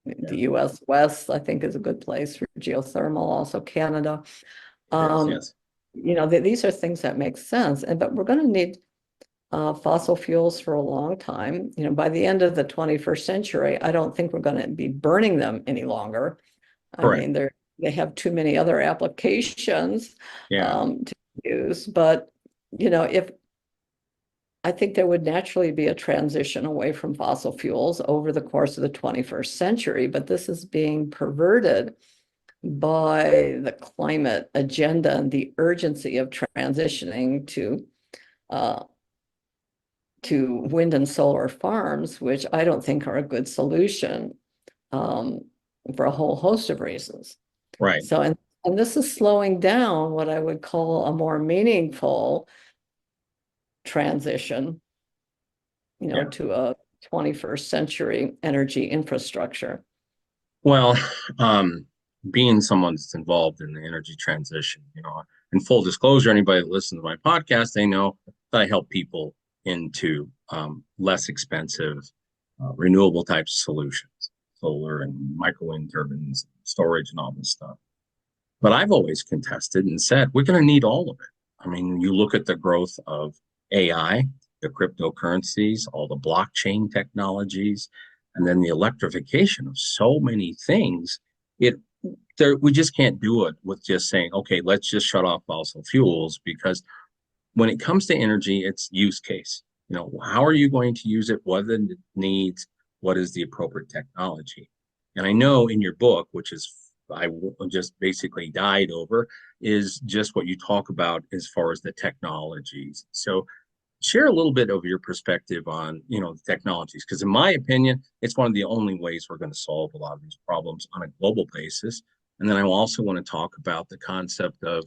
Yeah. The US West, I think, is a good place for geothermal, also Canada. It is, Um, yes. these are things that make sense, but we're going to need fossil fuels for a long time. By the end of the 21st century, I don't think we're going to be burning them any longer. I Correct. mean, they have too many other applications Yeah. to use. But if I think there would naturally be a transition away from fossil fuels over the course of the 21st century, but this is being perverted by the climate agenda and the urgency of transitioning uh, to wind and solar farms, which I don't think are a good solution um, for a whole host of reasons. Right. So, and this is slowing down what I would call a more meaningful transition, Yeah. to a 21st century energy infrastructure. Well, being someone that's involved in the energy transition, in full disclosure, anybody that listens to my podcast, they know that I help people into less expensive, renewable types of solutions, solar and micro wind turbines, storage, and all this stuff. But I've always contested and said we're going to need all of it. I mean, you look at the growth of AI, the cryptocurrencies, all the blockchain technologies, and then the electrification of so many things. It we just can't do it with just saying, okay, let's just shut off fossil fuels, because when it comes to energy, it's use case. How are you going to use it? What are the needs? What is the appropriate technology? And I know in your book, which is I just basically died over, is just what you talk about as far as the technologies. So share a little bit of your perspective on the technologies, because in my opinion, it's one of the only ways we're going to solve a lot of these problems on a global basis. And then I also want to talk about the concept of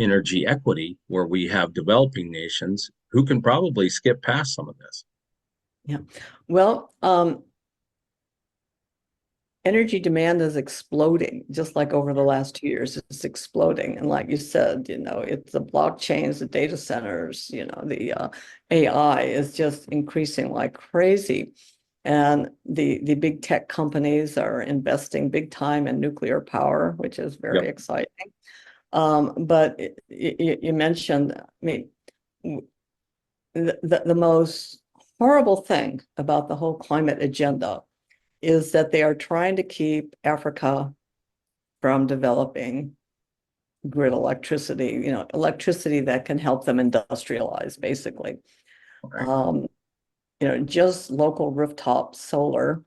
energy equity, where we have developing nations who can probably skip past some of this. Yeah. Well, energy demand is exploding, just like over the last 2 years, it's exploding. And like you said, it's the blockchains, the data centers, the AI is just increasing like crazy. And the big tech companies are investing big time in nuclear power, which is very Yep. exciting. But you mentioned, I mean, the most horrible thing about the whole climate agenda is that they are trying to keep Africa from developing grid electricity, electricity that can help them industrialize, basically. Okay. Um, just local rooftop solar,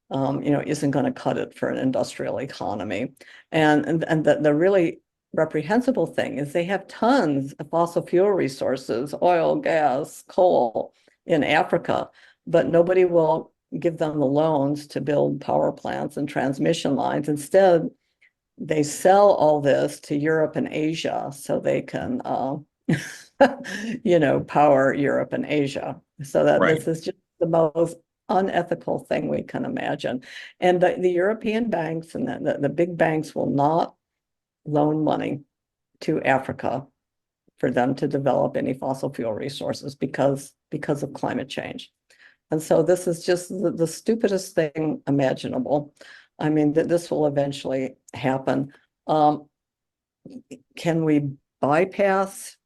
isn't going to cut it for an industrial economy. And the really reprehensible thing is they have tons of fossil fuel resources, oil, gas, coal in Africa, but nobody will give them the loans to build power plants and transmission lines. Instead, they sell all this to Europe and Asia so they can, power Europe and Asia. So that Right. this is just the most unethical thing we can imagine. And the European banks and the big banks will not loan money to Africa for them to develop any fossil fuel resources because of climate change. And so this is just the stupidest thing imaginable. I mean, that this will eventually happen. Can we bypass,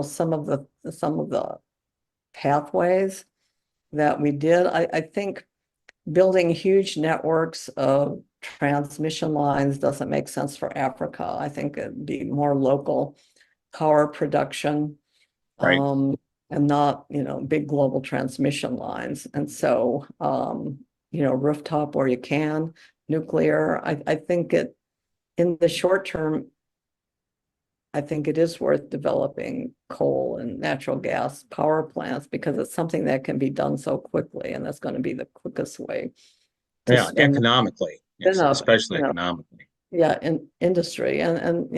some of the pathways that we did? I think building huge networks of transmission lines doesn't make sense for Africa. I think it'd be more local power production, Right. and not, big global transmission lines. And so, rooftop where you can, nuclear, I think in the short term, I think it is worth developing coal and natural gas power plants because it's something that can be done so quickly, and that's going to be the quickest way to Yeah. spin Economically, yes, up, especially economically. yeah, in industry and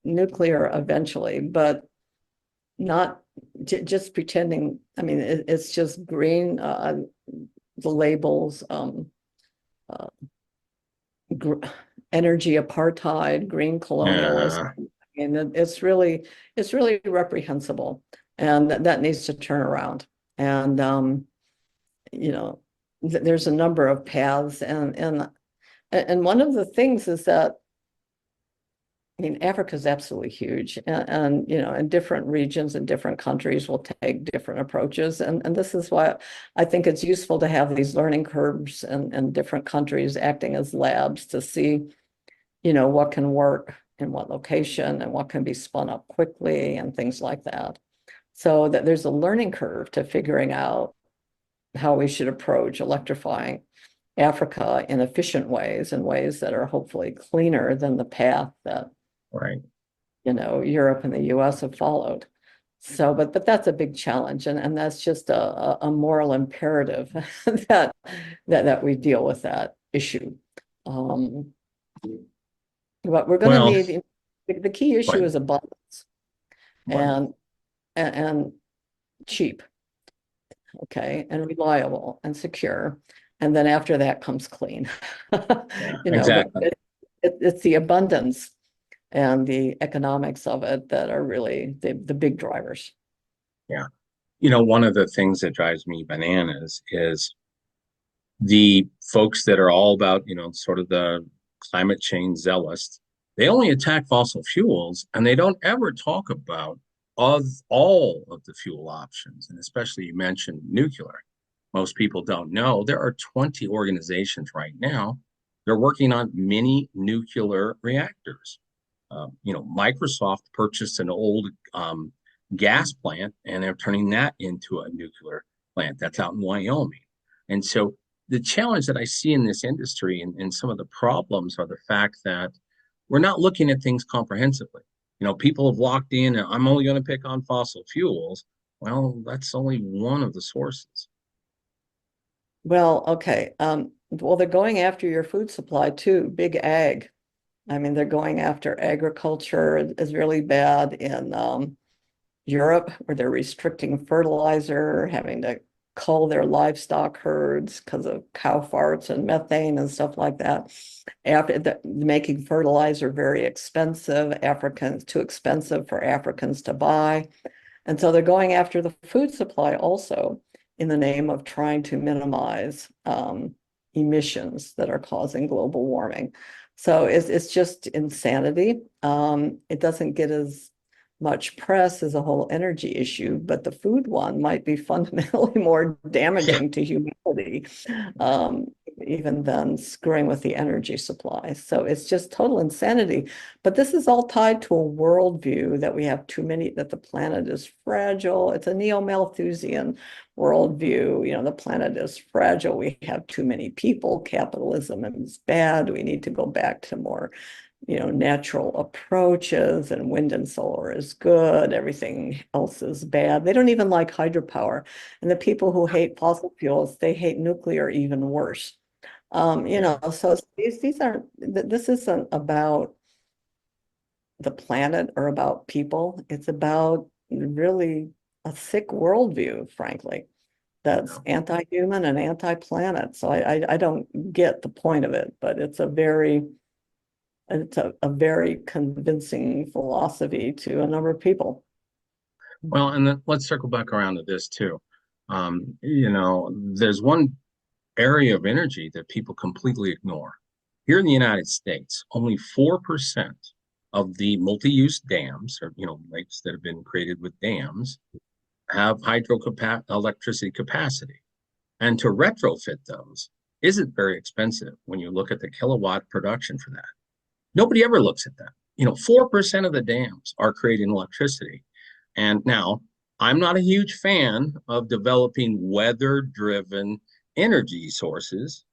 nuclear eventually, but not just pretending. I mean, it's just green, the labels, uh, gr energy apartheid, green colonialism. Yeah. And it's really reprehensible, and that needs to turn around. And there's a number of paths, and And one of the things is that, I mean, Africa is absolutely huge, and in different regions and different countries will take different approaches. And this is why I think it's useful to have these learning curves and different countries acting as labs to see, what can work in what location and what can be spun up quickly and things like that. So that there's a learning curve to figuring out how we should approach electrifying Africa in efficient ways, in ways that are hopefully cleaner than the path that Right. Europe and the US have followed. So, but that's a big challenge, and that's just a moral imperative that we deal with that issue. Um, but we're going to Well, need the key issue but is abundance right. and cheap, okay, and reliable and secure. And then after that comes clean. Yeah, But exactly. it's the abundance and the economics of it that are really the big drivers. Yeah. One of the things that drives me bananas is the folks that are all about, sort of the climate change zealots. They only attack fossil fuels and they don't ever talk about all of the fuel options. And especially you mentioned nuclear. Most people don't know there are 20 organizations right now. They're working on mini nuclear reactors. Microsoft purchased an old gas plant and they're turning that into a nuclear plant. That's out in Wyoming. And so the challenge that I see in this industry and some of the problems are the fact that we're not looking at things comprehensively. People have locked in, and I'm only going to pick on fossil fuels. Well, that's only one of the sources. Well, okay. Well, they're going after your food supply too, big ag. I mean, they're going after agriculture is really bad in Europe, where they're restricting fertilizer, having to cull their livestock herds because of cow farts and methane and stuff like that. After making fertilizer very expensive, Africans too expensive for Africans to buy. And so they're going after the food supply also in the name of trying to minimize emissions that are causing global warming. So it's just insanity. It doesn't get as much press as a whole energy issue, but the food one might be fundamentally more Yeah. damaging to humanity, um, even than screwing with the energy supply. So it's just total insanity. But this is all tied to a worldview that we have too many, that the planet is fragile. It's a neo-Malthusian worldview. The planet is fragile. We have too many people. Capitalism is bad. We need to go back to more natural approaches, and wind and solar is good. Everything else is bad. They don't even like hydropower. And the people who hate fossil fuels, they hate nuclear even worse. Yeah. So these aren't, this isn't about the planet or about people. It's about really a sick worldview, frankly, that's No. anti-human and anti-planet. So I don't get the point of it, but it's a very convincing philosophy to a number of people. Well, and then let's circle back around to this too. There's one area of energy that people completely ignore. Here in the United States, only 4% of the multi-use dams, or lakes that have been created with dams, have electricity capacity. And to retrofit those isn't very expensive when you look at the kilowatt production for that. Nobody ever looks at that. 4% of the dams are creating electricity. And now I'm not a huge fan of developing weather driven energy sources,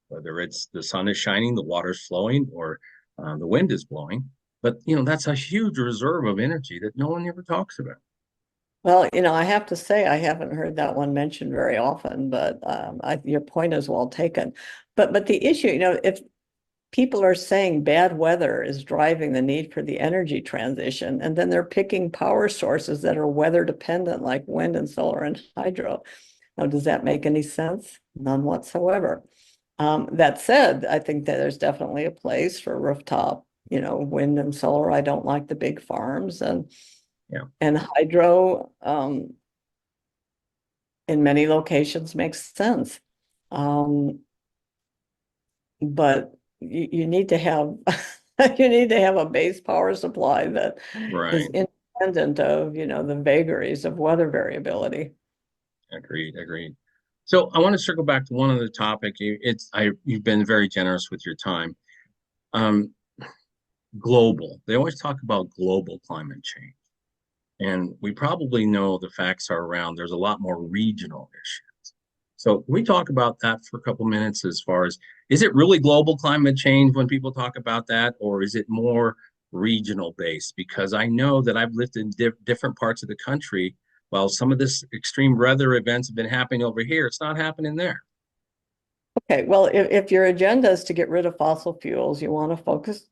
whether it's the sun is shining, the water's flowing, or the wind is blowing. But, that's a huge reserve of energy that no one ever talks about. Well, I have to say I haven't heard that one mentioned very often, but your point is well taken. But the issue, if people are saying bad weather is driving the need for the energy transition, and then they're picking power sources that are weather dependent, like wind and solar and hydro. Now, does that make any sense? None whatsoever. That said, I think that there's definitely a place for rooftop, wind and solar. I don't like the big farms, Yeah. and hydro in many locations makes sense. But you need to have you need to have a base power supply that is Right. independent of, the vagaries of weather variability. Agreed. Agreed. So I want to circle back to one other topic. You've been very generous with your time. Um, Global. They always talk about global climate change. And we probably know the facts are around there's a lot more regional issues. So can we talk about that for a couple minutes as far as is it really global climate change when people talk about that, or is it more regional based? Because I know that I've lived in different parts of the country. While some of this extreme weather events have been happening over here, it's not happening there. Okay, well, if your agenda is to get rid of fossil fuels, you want to focus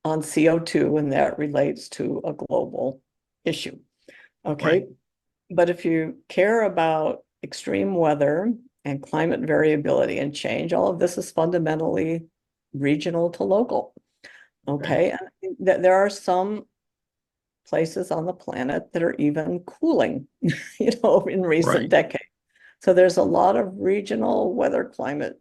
on CO2, and that relates to a global issue. Right, Okay, but if you care about extreme weather and climate variability and change, all of this is fundamentally regional to local. okay, Okay, and I think that there are some places on the planet that are even cooling, in recent right, decades. So there's a lot of regional weather climate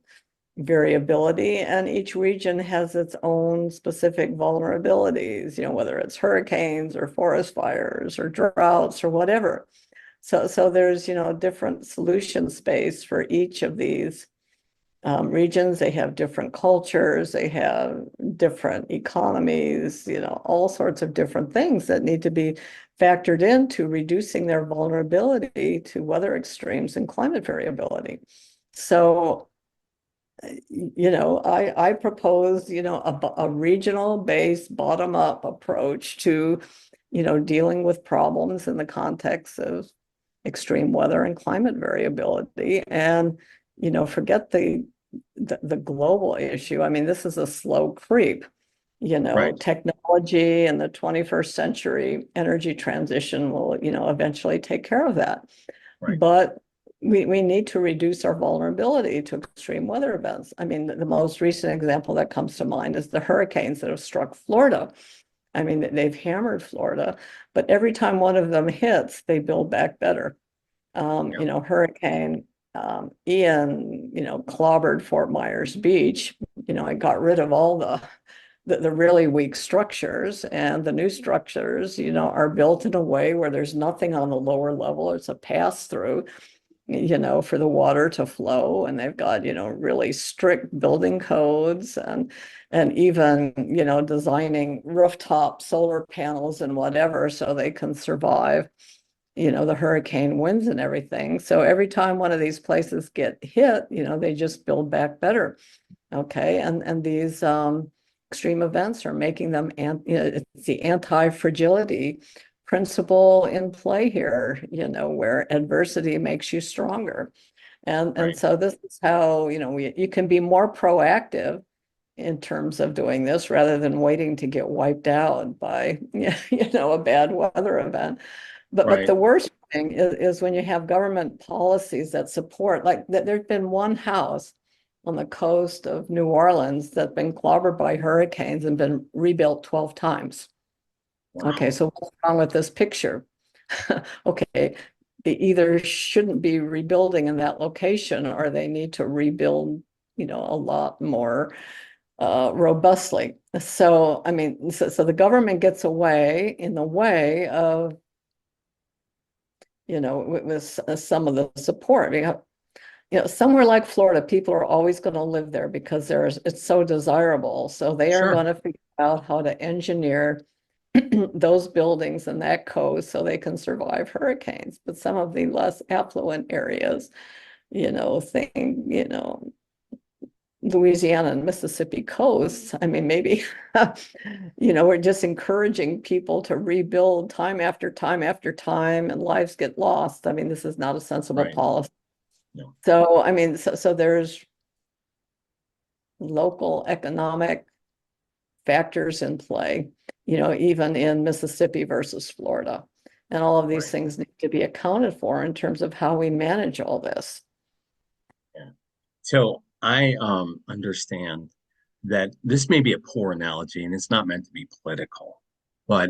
variability, and each region has its own specific vulnerabilities, whether it's hurricanes or forest fires or droughts or whatever. So there's, different solution space for each of these regions. They have different cultures, they have different economies, all sorts of different things that need to be factored into reducing their vulnerability to weather extremes and climate variability. So, I propose, a regional based bottom up approach to, dealing with problems in the context of extreme weather and climate variability, and, forget the global issue. I mean, this is a slow creep. right, Technology and the 21st century energy transition will, eventually take care of that. right, But we need to reduce our vulnerability to extreme weather events. I mean, the most recent example that comes to mind is the hurricanes that have struck Florida. I mean, they've hammered Florida, but every time one of them hits, they build back better. yeah, Hurricane Ian, clobbered Fort Myers Beach. It got rid of all the really weak structures, and the new structures, are built in a way where there's nothing on the lower level. It's a pass through, for the water to flow, and they've got, really strict building codes, and even, designing rooftop solar panels and whatever so they can survive, the hurricane winds and everything. So every time one of these places get hit, they just build back better. Okay, and these extreme events are making them, it's the anti-fragility principle in play here, where adversity makes you stronger. And right, so this is how, you can be more proactive in terms of doing this rather than waiting to get wiped out by, a bad weather event. But right, the worst thing is when you have government policies that support, like there's been one house on the coast of New Orleans that's been clobbered by hurricanes and been rebuilt 12 times. Okay, wow, so what's wrong with this picture? Okay, they either shouldn't be rebuilding in that location, or they need to rebuild, a lot more robustly. So, I mean, so the government gets away in the way of, with some of the support. Somewhere like Florida, people are always going to live there because it's so desirable. So they are sure, going to figure out how to engineer those buildings and that coast so they can survive hurricanes. But some of the less affluent areas, think, Louisiana and Mississippi coasts, I mean, maybe, we're just encouraging people to rebuild time after time after time, and lives get lost. I mean, this is not a sensible right, policy. no, So, I mean, so there's local economic factors in play, even in Mississippi versus Florida. And all of these right, things need to be accounted for in terms of how we manage all this. yeah. So I understand that this may be a poor analogy and it's not meant to be political, but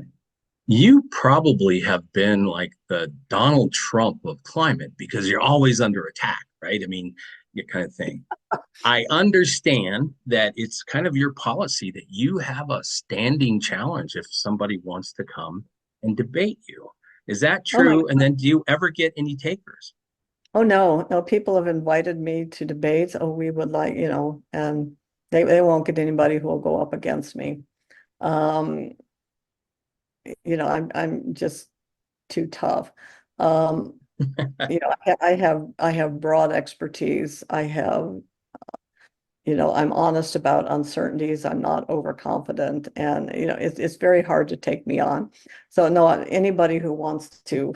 you probably have been like the Donald Trump of climate because you're always under attack, right? I mean, kind of thing. I understand that it's kind of your policy that you have a standing challenge if somebody wants to come and debate you. Is that Oh my, true? And then do you ever get any takers? oh no, no, people have invited me to debates. Oh, we would like, and they won't get anybody who will go up against me. Um, I'm just too tough. Um, I have broad expertise. I'm honest about uncertainties. I'm not overconfident, and it's very hard to take me on. So no, anybody who wants to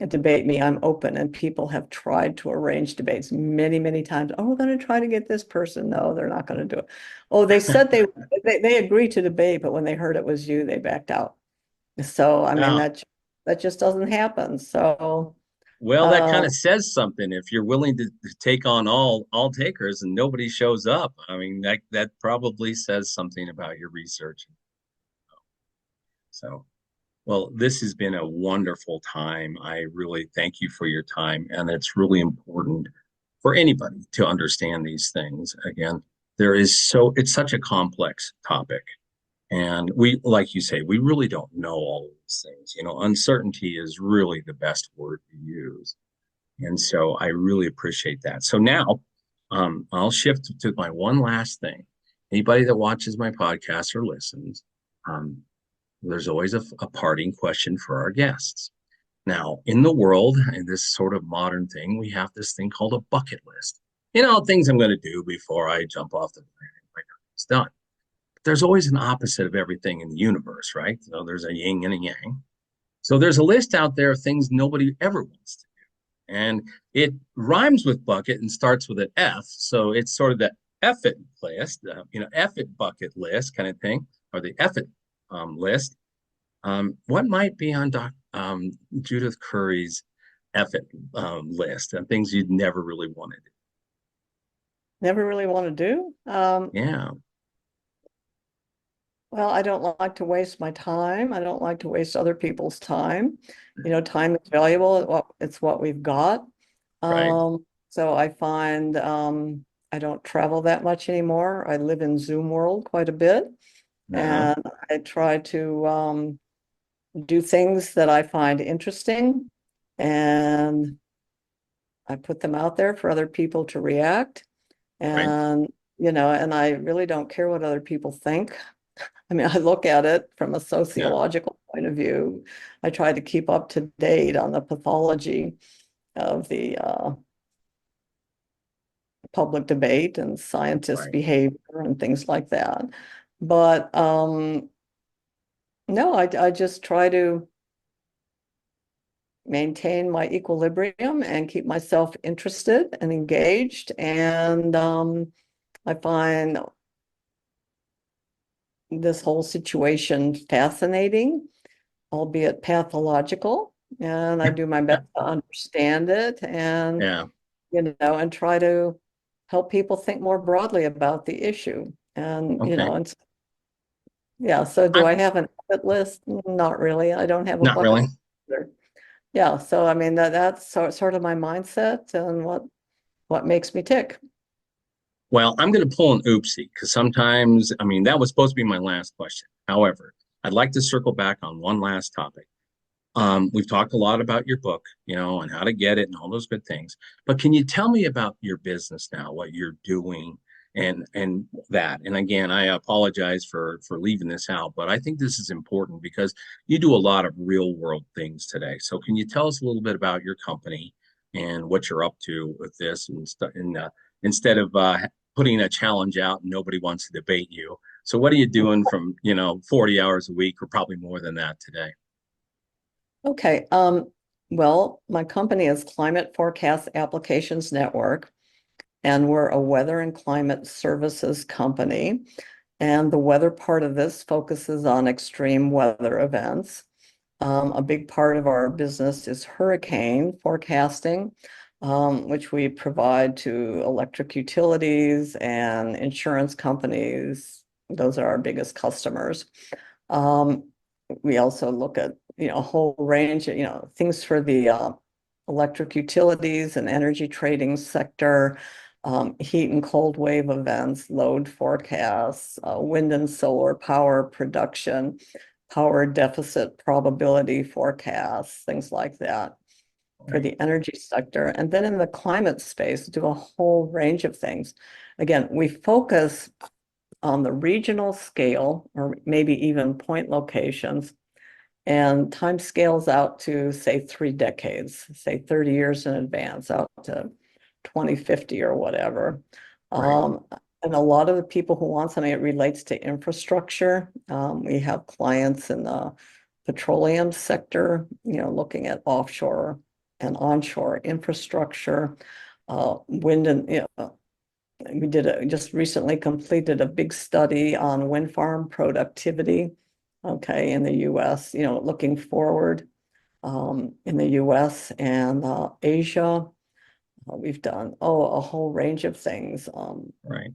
debate me, I'm open. And people have tried to arrange debates many, many times. Oh, we're going to try to get this person. No, they're not going to do it. Oh, they said they agreed to debate, but when they heard it was you, they backed out. So I mean Oh, that just doesn't happen. So well, that kind um, of says something. If you're willing to take on all takers and nobody shows up, I mean that probably says something about your research. So, well, this has been a wonderful time. I really thank you for your time, and it's really important for anybody to understand these things. Again, it's such a complex topic. And we, like you say, we really don't know all of these things. Uncertainty is really the best word to use. And so I really appreciate that. So now I'll shift to my one last thing. Anybody that watches my podcast or listens, um, there's always a parting question for our guests. Now, in the world, in this sort of modern thing, we have this thing called a bucket list. Things I'm going to do before I jump off the planet. It's done. There's always an opposite of everything in the universe, right? So there's a yin and a yang. So there's a list out there of things nobody ever wants to do. And it rhymes with bucket and starts with an F. So it's sort of the F it list, F it bucket list kind of thing, or the F it list. What might be on Judith Curry's F it list and things you'd never really wanted? never really want to do. Yeah, Well, I don't like to waste my time. I don't like to waste other people's time. Time is valuable. It's what we've got. right. So I find I don't travel that much anymore. I live in Zoom world quite a bit, No, and I try to do things that I find interesting, and I put them out there for other people to react. right. And I really don't care what other people think. I mean, I look at it from a Yeah, sociological point of view. I try to keep up to date on the pathology of the public debate and scientist right. behavior and things like that. But no, I just try to maintain my equilibrium and keep myself interested and engaged. And I find this whole situation fascinating, albeit pathological. And I do my best to understand it Yeah, and try to help people think more broadly about the issue. And, okay. yeah, so do I I have an bucket list? Not really. I don't have a Not bucket really. list either. Yeah, so I mean that's sort of my mindset and what makes me tick. Well, I'm going to pull an oopsie because sometimes, I mean, that was supposed to be my last question. However, I'd like to circle back on one last topic. We've talked a lot about your book, and how to get it and all those good things. But can you tell me about your business now, what you're doing and that? And again, I apologize for leaving this out, but I think this is important because you do a lot of real world things today. So can you tell us a little bit about your company and what you're up to with this instead of putting a challenge out and nobody wants to debate you. So what are you doing from, 40 hours a week or probably more than that today? Okay. Well, my company is Climate Forecast Applications Network, and we're a weather and climate services company. And the weather part of this focuses on extreme weather events. A big part of our business is hurricane forecasting, which we provide to electric utilities and insurance companies. Those are our biggest customers. Um, we also look at, a whole range of, things for the electric utilities and energy trading sector, heat and cold wave events, load forecasts, wind and solar power production, power deficit probability forecasts, things like that for Right. the energy sector. And then in the climate space, do a whole range of things. Again, we focus on the regional scale or maybe even point locations and time scales out to say 3 decades, say 30 years in advance, out to 2050 or whatever. Right. And a lot of the people who want something, it relates to infrastructure. We have clients in the petroleum sector, looking at offshore and onshore infrastructure, wind and, just recently completed a big study on wind farm productivity, okay, in the US, looking forward in the US and Asia. We've done, a whole range of things, Right.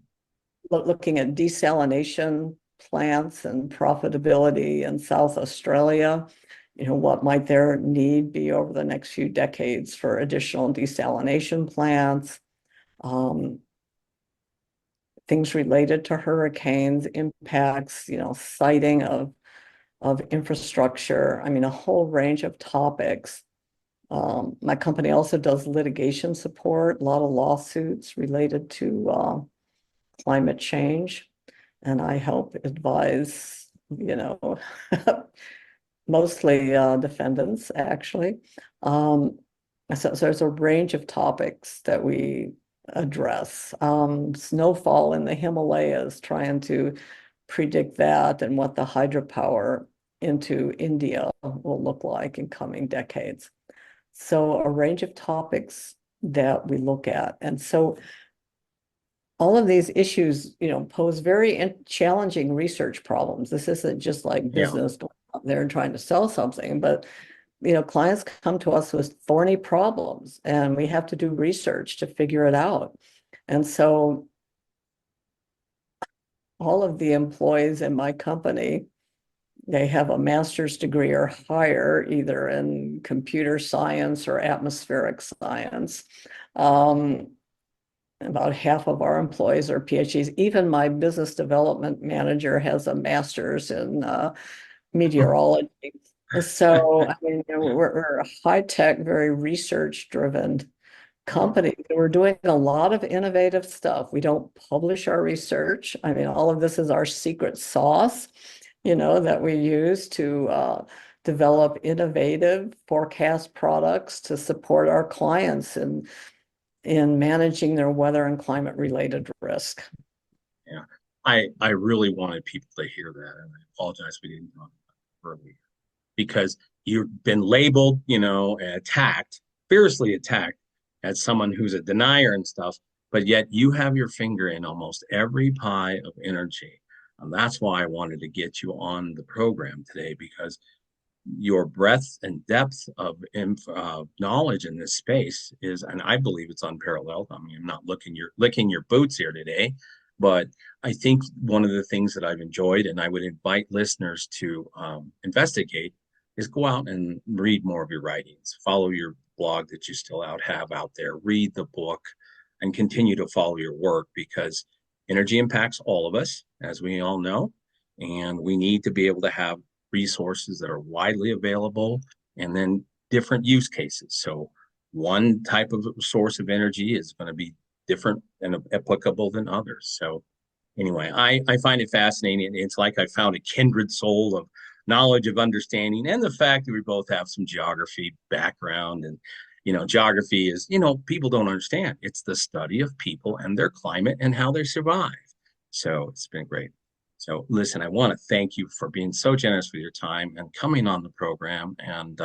looking at desalination plants and profitability in South Australia. What might their need be over the next few decades for additional desalination plants? Things related to hurricanes, impacts, siting of infrastructure. I mean, a whole range of topics. My company also does litigation support, a lot of lawsuits related to climate change, and I help advise, mostly defendants, actually. So there's a range of topics that we address. Snowfall in the Himalayas, trying to predict that and what the hydropower into India will look like in coming decades. So a range of topics that we look at. And so all of these issues, pose very challenging research problems. This isn't just like Yeah. business going out there and trying to sell something, but clients come to us with thorny problems and we have to do research to figure it out. And so all of the employees in my company, they have a master's degree or higher, either in computer science or atmospheric science. About half of our employees are PhDs. Even my business development manager has a master's in meteorology. So, I mean, we're a high-tech, very research-driven Yeah. company. We're doing a lot of innovative stuff. We don't publish our research. I mean, all of this is our secret sauce, that we use to develop innovative forecast products to support our clients in managing their weather and climate-related risk. Yeah. I really wanted people to hear that, and I apologize we didn't talk about it earlier because you've been labeled, attacked, fiercely attacked as someone who's a denier and stuff, but yet you have your finger in almost every pie of energy. And that's why I wanted to get you on the program today because your breadth and depth of knowledge in this space is, and I believe it's unparalleled. I mean, I'm not licking your boots here today, but I think one of the things that I've enjoyed, and I would invite listeners to investigate, is go out and read more of your writings, follow your blog that you still have out there, read the book, and continue to follow your work because energy impacts all of us, as we all know, and we need to be able to have resources that are widely available and then different use cases. So one type of source of energy is going to be different and applicable than others. So anyway, I find it fascinating. It's like I found a kindred soul of knowledge, of understanding, and the fact that we both have some geography background. And geography is, people don't understand. It's the study of people and their climate and how they survive. So it's been great. So listen, I want to thank you for being so generous with your time and coming on the program. And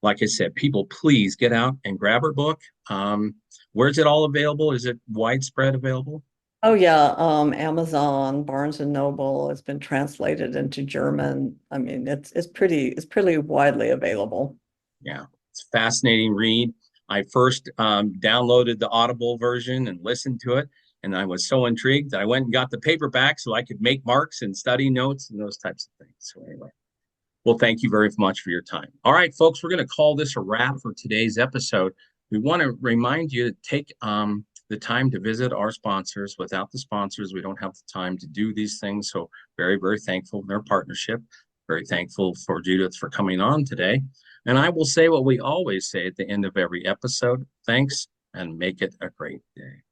like I said, people, please get out and grab her book. Where's it all available? Is it widespread available? Oh yeah, Amazon, Barnes and Noble has been translated into German. I mean, it's pretty widely available. Yeah, it's a fascinating read. I first downloaded the Audible version and listened to it, and I was so intrigued that I went and got the paperback so I could make marks and study notes and those types of things. So anyway, Well, thank you very much for your time. All right, folks, we're going to call this a wrap for today's episode. We want to remind you to take the time to visit our sponsors. Without the sponsors, we don't have the time to do these things. So very, very thankful for their partnership. Very thankful for Judith for coming on today. And I will say what we always say at the end of every episode. Thanks, and make it a great day.